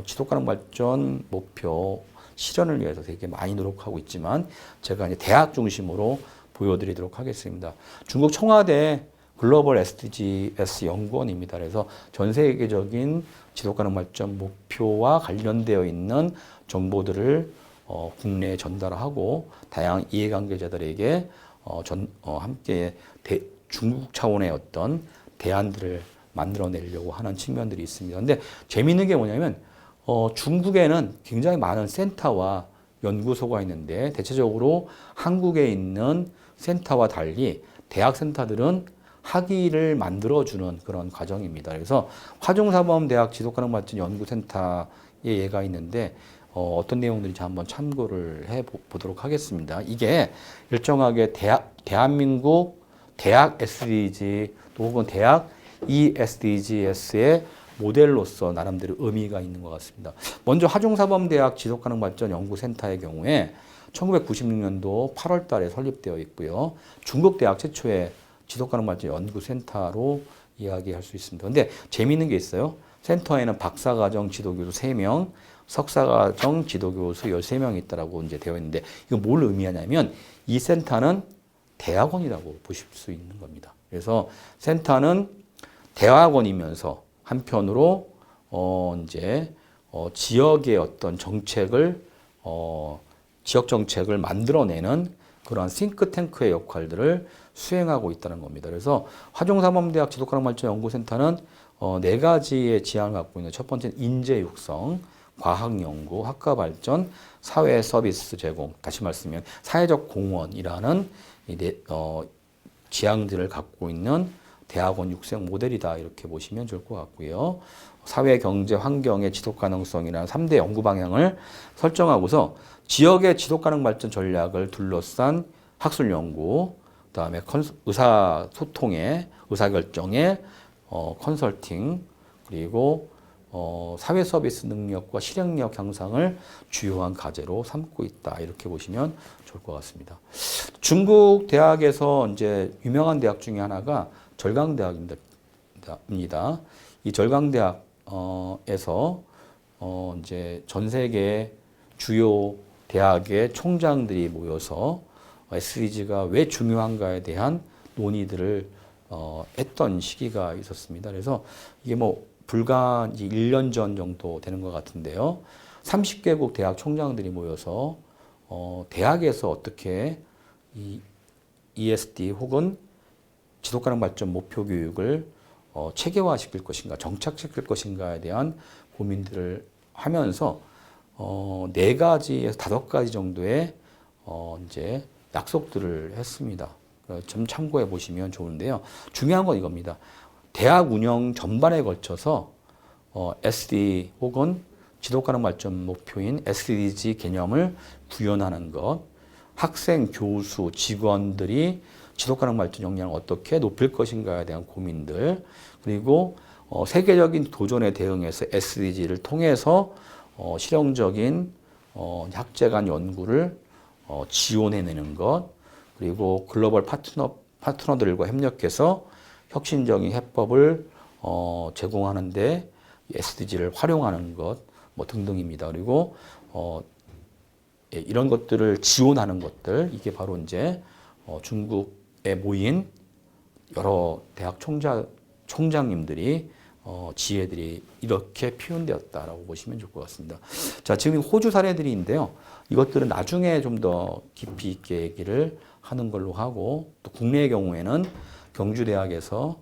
지속가능 발전 목표 실현을 위해서 되게 많이 노력하고 있지만 제가 이제 대학 중심으로 보여드리도록 하겠습니다. 중국 청와대 글로벌 SDGs 연구원입니다. 그래서 전 세계적인 지속가능 발전 목표와 관련되어 있는 정보들을 국내에 전달하고 다양한 이해관계자들에게 함께 중국 차원의 어떤 대안들을 만들어내려고 하는 측면들이 있습니다. 근데 재미있는 게 뭐냐면 중국에는 굉장히 많은 센터와 연구소가 있는데 대체적으로 한국에 있는 센터와 달리 대학 센터들은 학위를 만들어주는 그런 과정입니다. 그래서 화중사범대학 지속가능발전 연구센터에 얘가 있는데 어떤 내용들인지 한번 참고를 해보도록 하겠습니다. 이게 일정하게 대한민국 대학 SDG 혹은 대학 ESDGs의 모델로서 나름대로 의미가 있는 것 같습니다. 먼저 화중사범대학 지속가능발전 연구센터의 경우에 1996년도 8월 달에 설립되어 있고요. 중국 대학 최초의 지속가능발전 연구센터로 이야기할 수 있습니다. 근데 재미있는 게 있어요. 센터에는 박사과정 지도교수 3명, 석사과정 지도교수 13명이 있다라고 이제 되어 있는데 이거 뭘 의미하냐면 이 센터는 대학원이라고 보실 수 있는 겁니다. 그래서 센터는 대학원이면서 한편으로 지역의 어떤 정책을 지역 정책을 만들어내는 그러한 싱크탱크의 역할들을 수행하고 있다는 겁니다. 그래서 화중사범대학 지속가능발전연구센터는 4가지의 지향을 갖고 있는 첫 번째는 인재 육성, 과학 연구, 학과 발전, 사회 서비스 제공. 다시 말씀드리면 사회적 공헌이라는 지향들을 갖고 있는 대학원 육성 모델이다 이렇게 보시면 좋을 것 같고요. 사회, 경제, 환경의 지속 가능성이라는 3대 연구 방향을 설정하고서 지역의 지속 가능 발전 전략을 둘러싼 학술 연구, 그다음에 의사 소통의 의사 결정의 컨설팅 그리고 사회 서비스 능력과 실행력 향상을 주요한 과제로 삼고 있다. 이렇게 보시면 좋을 것 같습니다. 중국 대학에서 이제 유명한 대학 중에 하나가 절강대학입니다. 이 절강대학에서 이제 전 세계 주요 대학의 총장들이 모여서 SDG가 왜 중요한가에 대한 논의들을 했던 시기가 있었습니다. 그래서 이게 뭐 불과 1년 전 정도 되는 것 같은데요. 30개국 대학 총장들이 모여서 대학에서 어떻게 이 ESD 혹은 지속가능 발전 목표 교육을 체계화시킬 것인가, 정착시킬 것인가에 대한 고민들을 하면서 4가지에서 5가지 정도의 이제 약속들을 했습니다. 좀 참고해 보시면 좋은데요. 중요한 건 이겁니다. 대학 운영 전반에 걸쳐서 SD 혹은 지속가능 발전 목표인 SDG 개념을 구현하는 것, 학생, 교수, 직원들이 지속가능 발전 역량을 어떻게 높일 것인가에 대한 고민들, 그리고 세계적인 도전에 대응해서 SDG를 통해서 실용적인 학제 간 연구를 지원해내는 것, 그리고 글로벌 파트너들과 협력해서 혁신적인 해법을 제공하는데 SDG를 활용하는 것, 뭐 등등입니다. 그리고 이런 것들을 지원하는 것들, 이게 바로 이제 중국에 모인 여러 대학 총장님들이 지혜들이 이렇게 표현되었다라고 보시면 좋을 것 같습니다. 자, 지금 호주 사례들인데요. 이것들은 나중에 좀 더 깊이 있게 얘기를 하는 걸로 하고, 또 국내의 경우에는 경주대학에서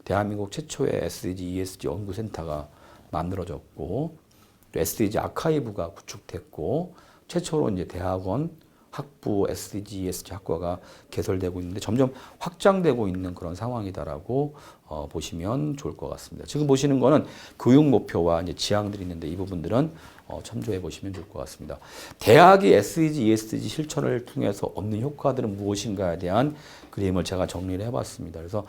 대한민국 최초의 SDG, ESG 연구센터가 만들어졌고, 또 SDG 아카이브가 구축됐고, 최초로 이제 대학원 학부 SDG, ESG 학과가 개설되고 있는데 점점 확장되고 있는 그런 상황이다라고 보시면 좋을 것 같습니다. 지금 보시는 거는 교육 목표와 이제 지향들이 있는데 이 부분들은 참조해 보시면 좋을 것 같습니다. 대학이 SDG, ESG 실천을 통해서 얻는 효과들은 무엇인가에 대한 그림을 제가 정리를 해봤습니다. 그래서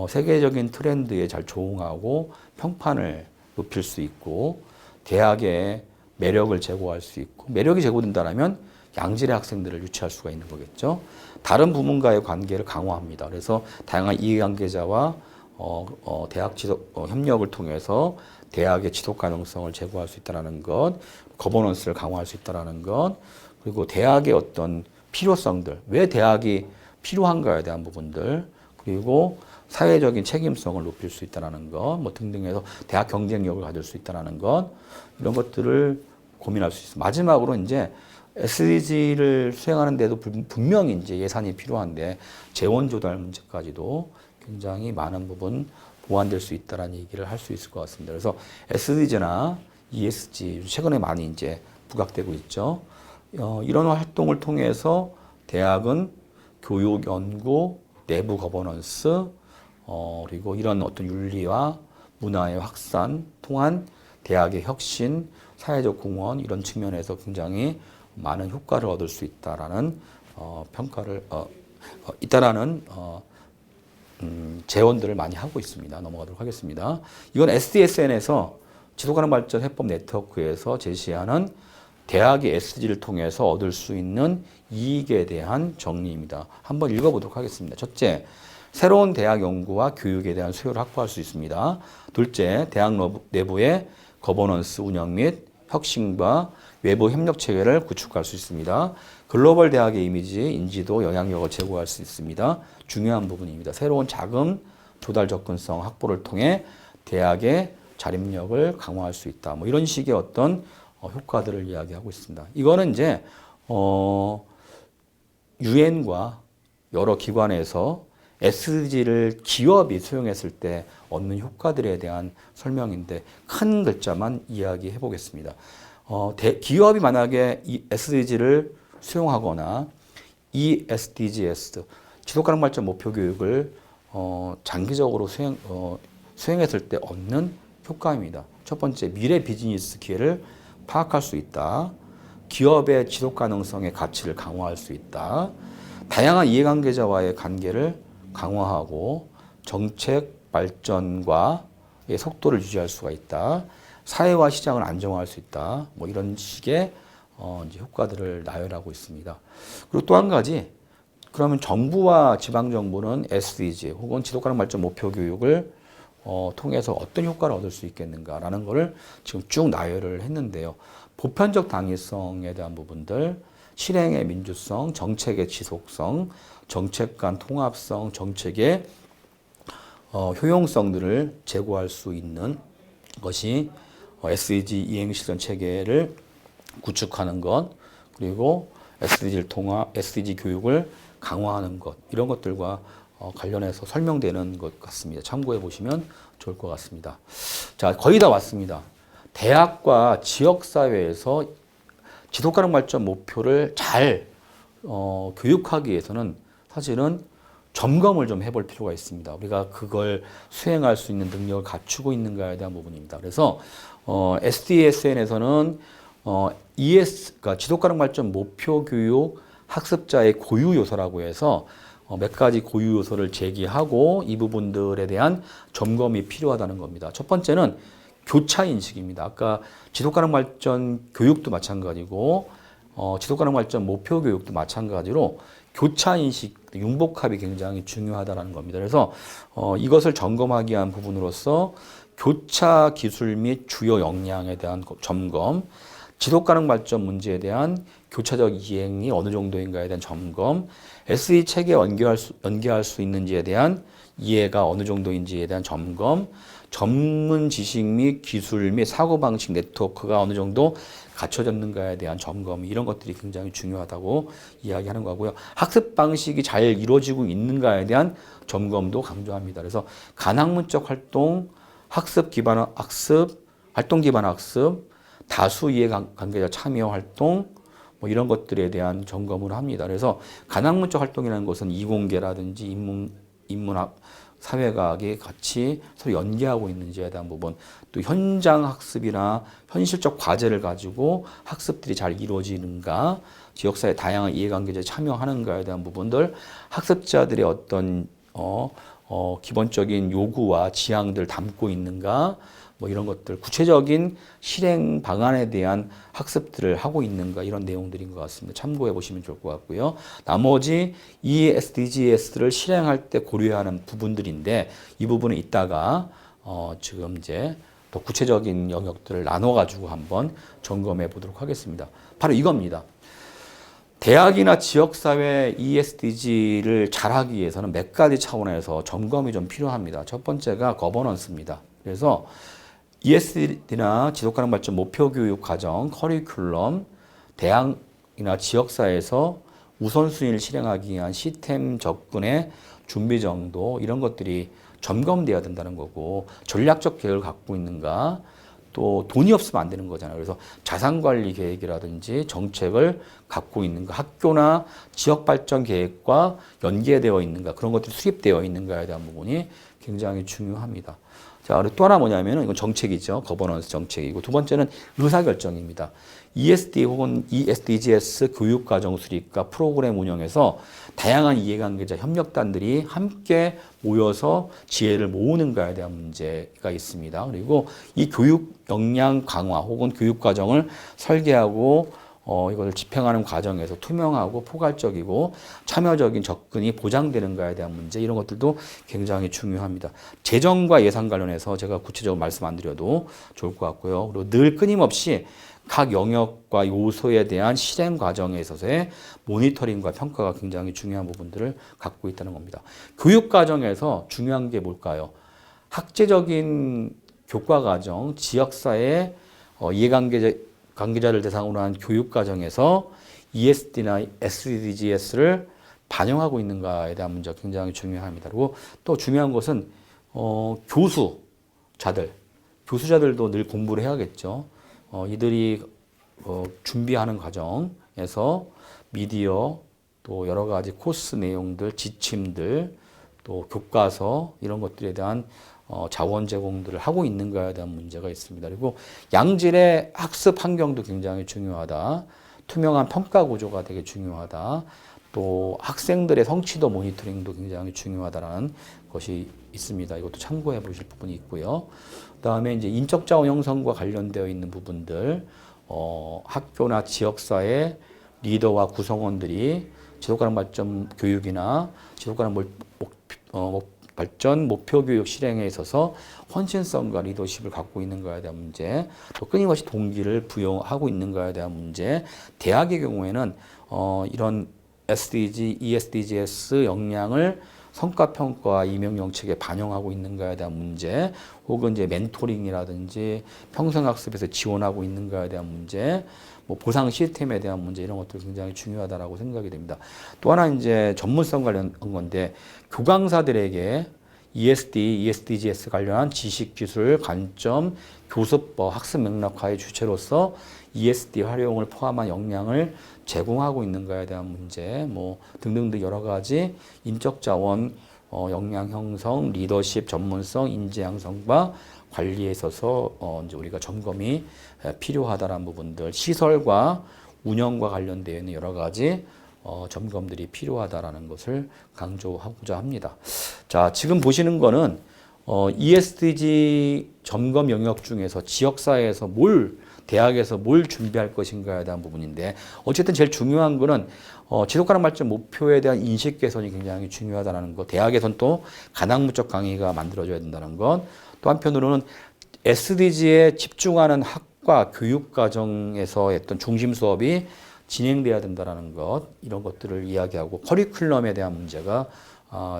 세계적인 트렌드에 잘 조응하고 평판을 높일 수 있고 대학의 매력을 제고할 수 있고 매력이 제고된다면 양질의 학생들을 유치할 수가 있는 거겠죠. 다른 부문과의 관계를 강화합니다. 그래서 다양한 이해관계자와 대학 지속 협력을 통해서 대학의 지속 가능성을 제고할 수 있다는 것, 거버넌스를 강화할 수 있다는 것, 그리고 대학의 어떤 필요성들, 왜 대학이 필요한가에 대한 부분들, 그리고 사회적인 책임성을 높일 수 있다는 것, 뭐 등등해서 대학 경쟁력을 가질 수 있다는 것, 이런 것들을 고민할 수 있습니다. 마지막으로 이제 SDG를 수행하는데도 분명히 이제 예산이 필요한데 재원 조달 문제까지도 굉장히 많은 부분 보완될 수 있다라는 얘기를 할 수 있을 것 같습니다. 그래서 SDG나 ESG 최근에 많이 이제 부각되고 있죠. 이런 활동을 통해서 대학은 교육 연구, 내부 거버넌스, 그리고 이런 어떤 윤리와 문화의 확산, 통한 대학의 혁신, 사회적 공헌 이런 측면에서 굉장히 많은 효과를 얻을 수 있다라는 평가를 있다라는 제언들을 많이 하고 있습니다. 넘어가도록 하겠습니다. 이건 SDSN에서 지속가능 발전 해법 네트워크에서 제시하는 대학의 SDG를 통해서 얻을 수 있는 이익에 대한 정리입니다. 한번 읽어보도록 하겠습니다. 첫째, 새로운 대학 연구와 교육에 대한 수요를 확보할 수 있습니다. 둘째, 대학 내부의 거버넌스 운영 및 혁신과 외부 협력 체계를 구축할 수 있습니다. 글로벌 대학의 이미지, 인지도, 영향력을 제고할 수 있습니다. 중요한 부분입니다. 새로운 자금, 조달 접근성 확보를 통해 대학의 자립력을 강화할 수 있다. 뭐 이런 식의 어떤 효과들을 이야기하고 있습니다. 이거는 이제 유엔과 여러 기관에서 SDG를 기업이 수용했을 때 얻는 효과들에 대한 설명인데 큰 글자만 이야기해 보겠습니다. 기업이 만약에 이 SDG를 수용하거나 이 SDGs, 지속가능 발전 목표 교육을 장기적으로 수행했을 때 얻는 효과입니다. 첫 번째, 미래 비즈니스 기회를 파악할 수 있다. 기업의 지속 가능성의 가치를 강화할 수 있다. 다양한 이해관계자와의 관계를 강화하고 정책 발전과 속도를 유지할 수가 있다. 사회와 시장을 안정화할 수 있다. 뭐 이런 식의 이제 효과들을 나열하고 있습니다. 그리고 또 한 가지, 그러면 정부와 지방정부는 SDG 혹은 지속가능 발전 목표 교육을 통해서 어떤 효과를 얻을 수 있겠는가라는 것을 지금 쭉 나열을 했는데요. 보편적 당위성에 대한 부분들, 실행의 민주성, 정책의 지속성, 정책 간 통합성, 정책의 효용성들을 제고할 수 있는 것이 SDG 이행 실천 체계를 구축하는 것, 그리고 SDG 교육을 강화하는 것, 이런 것들과 관련해서 설명되는 것 같습니다. 참고해 보시면 좋을 것 같습니다. 자, 거의 다 왔습니다. 대학과 지역사회에서 지속가능 발전 목표를 잘 교육하기 위해서는 사실은 점검을 좀 해볼 필요가 있습니다. 우리가 그걸 수행할 수 있는 능력을 갖추고 있는가에 대한 부분입니다. 그래서 SDSN에서는 그러니까 지속가능 발전 목표 교육 학습자의 고유 요소라고 해서 몇 가지 고유 요소를 제기하고 이 부분들에 대한 점검이 필요하다는 겁니다. 첫 번째는 교차 인식입니다. 아까 지속가능 발전 교육도 마찬가지고 지속가능 발전 목표 교육도 마찬가지로 교차 인식, 융복합이 굉장히 중요하다는 겁니다. 그래서 이것을 점검하기 위한 부분으로서 교차 기술 및 주요 역량에 대한 점검, 지속가능 발전 문제에 대한 교차적 이행이 어느 정도인가에 대한 점검, SE 체계에 연계할 수 있는지에 대한 이해가 어느 정도인지에 대한 점검, 전문 지식 및 기술 및 사고방식 네트워크가 어느 정도 갖춰졌는가에 대한 점검, 이런 것들이 굉장히 중요하다고 이야기하는 거고요. 학습 방식이 잘 이루어지고 있는가에 대한 점검도 강조합니다. 그래서 간학문적 활동, 학습 기반 학습, 활동 기반 학습, 다수 이해 관계자 참여 활동, 뭐 이런 것들에 대한 점검을 합니다. 그래서 간학문적 활동이라는 것은 이공계라든지 인문학, 사회과학이 같이 서로 연계하고 있는지에 대한 부분, 또 현장 학습이나 현실적 과제를 가지고 학습들이 잘 이루어지는가, 지역사회 다양한 이해관계자에 참여하는가에 대한 부분들, 학습자들의 어떤 기본적인 요구와 지향들 담고 있는가, 뭐 이런 것들, 구체적인 실행 방안에 대한 학습들을 하고 있는가, 이런 내용들인 것 같습니다. 참고해 보시면 좋을 것 같고요. 나머지 이 SDGs를 실행할 때 고려하는 부분들인데, 이 부분은 이따가 지금 이제 더 구체적인 영역들을 나눠가지고 한번 점검해 보도록 하겠습니다. 바로 이겁니다. 대학이나 지역사회 ESDG를 잘하기 위해서는 몇 가지 차원에서 점검이 좀 필요합니다. 첫 번째가 거버넌스입니다. 그래서 ESD나 지속가능 발전 목표 교육 과정, 커리큘럼, 대학이나 지역사회에서 우선순위를 실행하기 위한 시스템 접근의 준비 정도 이런 것들이 점검돼야 된다는 거고 전략적 계획을 갖고 있는가 또 돈이 없으면 안 되는 거잖아요. 그래서 자산관리 계획이라든지 정책을 갖고 있는가 학교나 지역발전 계획과 연계되어 있는가 그런 것들이 수립되어 있는가에 대한 부분이 굉장히 중요합니다. 자, 그리고 또 하나 뭐냐면은 이건 정책이죠. 거버넌스 정책이고 두 번째는 의사결정입니다. ESD 혹은 ESDGs 교육과정 수립과 프로그램 운영에서 다양한 이해관계자 협력단들이 함께 모여서 지혜를 모으는가에 대한 문제가 있습니다. 그리고 이 교육 역량 강화 혹은 교육과정을 설계하고 이것을 집행하는 과정에서 투명하고 포괄적이고 참여적인 접근이 보장되는가에 대한 문제 이런 것들도 굉장히 중요합니다. 재정과 예산 관련해서 제가 구체적으로 말씀 안 드려도 좋을 것 같고요. 그리고 늘 끊임없이 각 영역과 요소에 대한 실행 과정에 있어서의 모니터링과 평가가 굉장히 중요한 부분들을 갖고 있다는 겁니다. 교육 과정에서 중요한 게 뭘까요? 학제적인 교과 과정, 지역사회 관계자를 대상으로 한 교육 과정에서 ESD나 SDGs를 반영하고 있는가에 대한 문제가 굉장히 중요합니다. 그리고 또 중요한 것은 교수자들도 늘 공부를 해야겠죠. 이들이 준비하는 과정에서 미디어 또 여러 가지 코스 내용들, 지침들, 또 교과서 이런 것들에 대한 자원 제공들을 하고 있는가에 대한 문제가 있습니다. 그리고 양질의 학습 환경도 굉장히 중요하다. 투명한 평가 구조가 되게 중요하다. 또 학생들의 성취도 모니터링도 굉장히 중요하다라는 것이 있습니다. 이것도 참고해 보실 부분이 있고요. 그다음에 이제 인적 자원 형성과 관련되어 있는 부분들, 학교나 지역사회 리더와 구성원들이 지속가능 발전 교육이나 지속가능 발전 목표 교육 실행에 있어서 헌신성과 리더십을 갖고 있는가에 대한 문제, 또 끊임없이 동기를 부여하고 있는가에 대한 문제, 대학의 경우에는 이런 SDG, ESDGs 역량을 성과평가 임용정책에 반영하고 있는가에 대한 문제, 혹은 이제 멘토링이라든지 평생학습에서 지원하고 있는가에 대한 문제, 뭐 보상 시스템에 대한 문제 이런 것들이 굉장히 중요하다라고 생각이 됩니다. 또 하나 이제 전문성 관련한 건데 교강사들에게 ESD, ESDGs 관련한 지식, 기술, 관점, 교습법, 학습 맥락화의 주체로서 ESD 활용을 포함한 역량을 제공하고 있는가에 대한 문제, 뭐 등등등 여러 가지 인적 자원, 역량 형성, 리더십, 전문성, 인재 양성과 관리에 있어서 이제 우리가 점검이 필요하다라는 부분들, 시설과 운영과 관련되어 있는 여러 가지 점검들이 필요하다라는 것을 강조하고자 합니다. 자, 지금 보시는 거는 ESG 점검 영역 중에서 지역사회에서 대학에서 뭘 준비할 것인가에 대한 부분인데 어쨌든 제일 중요한 거는 지속가능 발전 목표에 대한 인식 개선이 굉장히 중요하다는 것. 대학에선 또 가당무적 강의가 만들어져야 된다는 것. 또 한편으로는 SDG에 집중하는 학과 교육 과정에서 어떤 중심 수업이 진행돼야 된다는 것. 이런 것들을 이야기하고 커리큘럼에 대한 문제가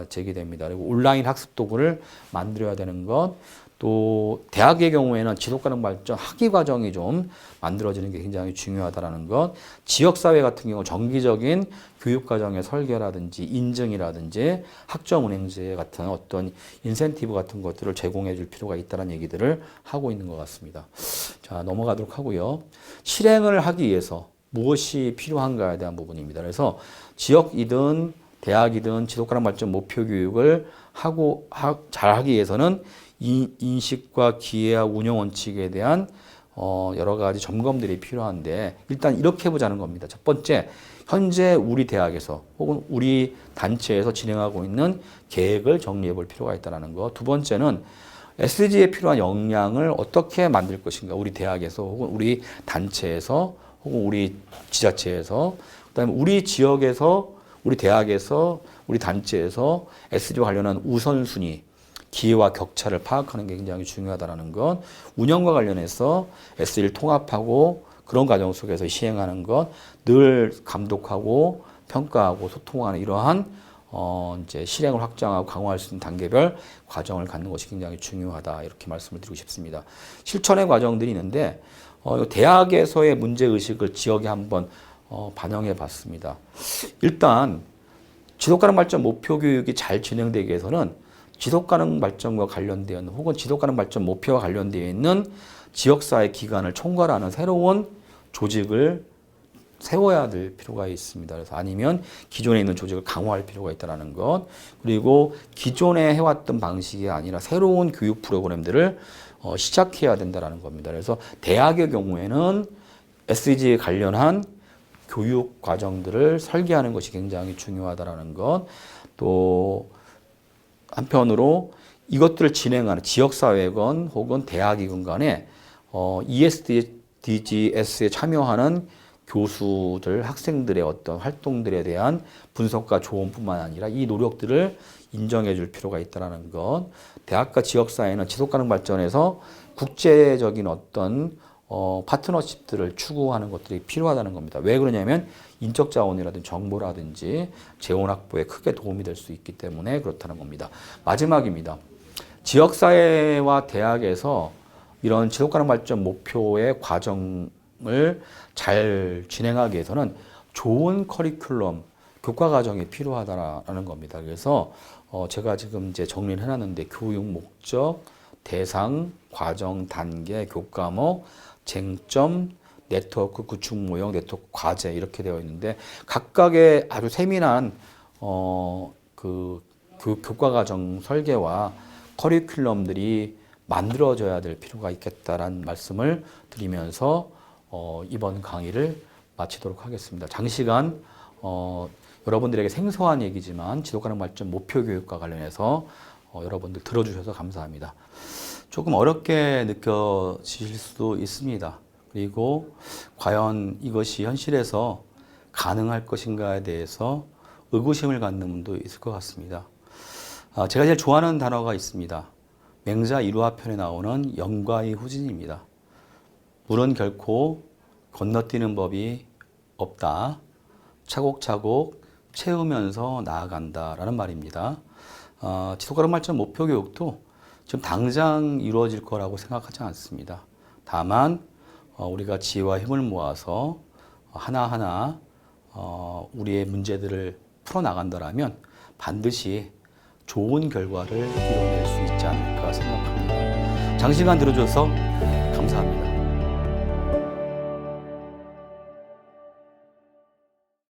제기됩니다. 그리고 온라인 학습 도구를 만들어야 되는 것. 또 대학의 경우에는 지속가능 발전 학위 과정이 좀 만들어지는 게 굉장히 중요하다는 것. 지역사회 같은 경우 정기적인 교육과정의 설계라든지 인증이라든지 학점 운행제 같은 어떤 인센티브 같은 것들을 제공해 줄 필요가 있다는 얘기들을 하고 있는 것 같습니다. 자, 넘어가도록 하고요. 실행을 하기 위해서 무엇이 필요한가에 대한 부분입니다. 그래서 지역이든 대학이든 지속가능 발전 목표 교육을 잘 하기 위해서는 인식과 기회와 운영 원칙에 대한 여러 가지 점검들이 필요한데 일단 이렇게 보자는 겁니다. 첫 번째, 현재 우리 대학에서 혹은 우리 단체에서 진행하고 있는 계획을 정리해 볼 필요가 있다는 것. 두 번째는 SDG에 필요한 역량을 어떻게 만들 것인가. 우리 대학에서 혹은 우리 단체에서 혹은 우리 지자체에서 그다음에 우리 지역에서 우리 대학에서 우리 단체에서 SDG와 관련한 우선순위 기회와 격차를 파악하는 게 굉장히 중요하다는 것, 운영과 관련해서 SD를 통합하고 그런 과정 속에서 시행하는 것, 늘 감독하고 평가하고 소통하는 이러한 이제 실행을 확장하고 강화할 수 있는 단계별 과정을 갖는 것이 굉장히 중요하다 이렇게 말씀을 드리고 싶습니다. 실천의 과정들이 있는데 대학에서의 문제 의식을 지역에 한번 반영해 봤습니다. 일단 지속가능 발전 목표 교육이 잘 진행되기 위해서는 지속가능 발전과 관련되어 있는 혹은 지속가능 발전 목표와 관련되어 있는 지역사회 기관을 총괄하는 새로운 조직을 세워야 될 필요가 있습니다. 그래서 아니면 기존에 있는 조직을 강화할 필요가 있다는 것. 그리고 기존에 해왔던 방식이 아니라 새로운 교육 프로그램들을 시작해야 된다는 겁니다. 그래서 대학의 경우에는 SDG에 관련한 교육 과정들을 설계하는 것이 굉장히 중요하다는 것. 또 한편으로 이것들을 진행하는 지역사회건 혹은 대학이건 간에 ESDGs에 참여하는 교수들, 학생들의 어떤 활동들에 대한 분석과 조언뿐만 아니라 이 노력들을 인정해 줄 필요가 있다는 것. 대학과 지역사회는 지속가능 발전에서 국제적인 어떤 파트너십들을 추구하는 것들이 필요하다는 겁니다. 왜 그러냐면 인적 자원이라든지 정보라든지 재원 확보에 크게 도움이 될 수 있기 때문에 그렇다는 겁니다. 마지막입니다. 지역사회와 대학에서 이런 지속가능 발전 목표의 과정을 잘 진행하기 위해서는 좋은 커리큘럼, 교과 과정이 필요하다는 겁니다. 그래서 제가 지금 이제 정리를 해놨는데 교육 목적, 대상, 과정, 단계, 교과목, 쟁점, 네트워크 구축 모형, 네트워크 과제 이렇게 되어 있는데 각각의 아주 세밀한 그 교과 과정 설계와 커리큘럼들이 만들어져야 될 필요가 있겠다라는 말씀을 드리면서 이번 강의를 마치도록 하겠습니다. 장시간 여러분들에게 생소한 얘기지만 지속가능 발전 목표 교육과 관련해서 여러분들 들어주셔서 감사합니다. 조금 어렵게 느껴지실 수도 있습니다. 그리고 과연 이것이 현실에서 가능할 것인가에 대해서 의구심을 갖는 분도 있을 것 같습니다. 제가 제일 좋아하는 단어가 있습니다. 맹자 일화편에 나오는 영과의 후진입니다. 물은 결코 건너뛰는 법이 없다. 차곡차곡 채우면서 나아간다라는 말입니다. 지속가능 발전 목표 교육도 지금 당장 이루어질 거라고 생각하지 않습니다. 다만 우리가 지혜와 힘을 모아서 하나하나 우리의 문제들을 풀어나간다면 반드시 좋은 결과를 이뤄낼 수 있지 않을까 생각합니다. 장시간 들어줘서 감사합니다.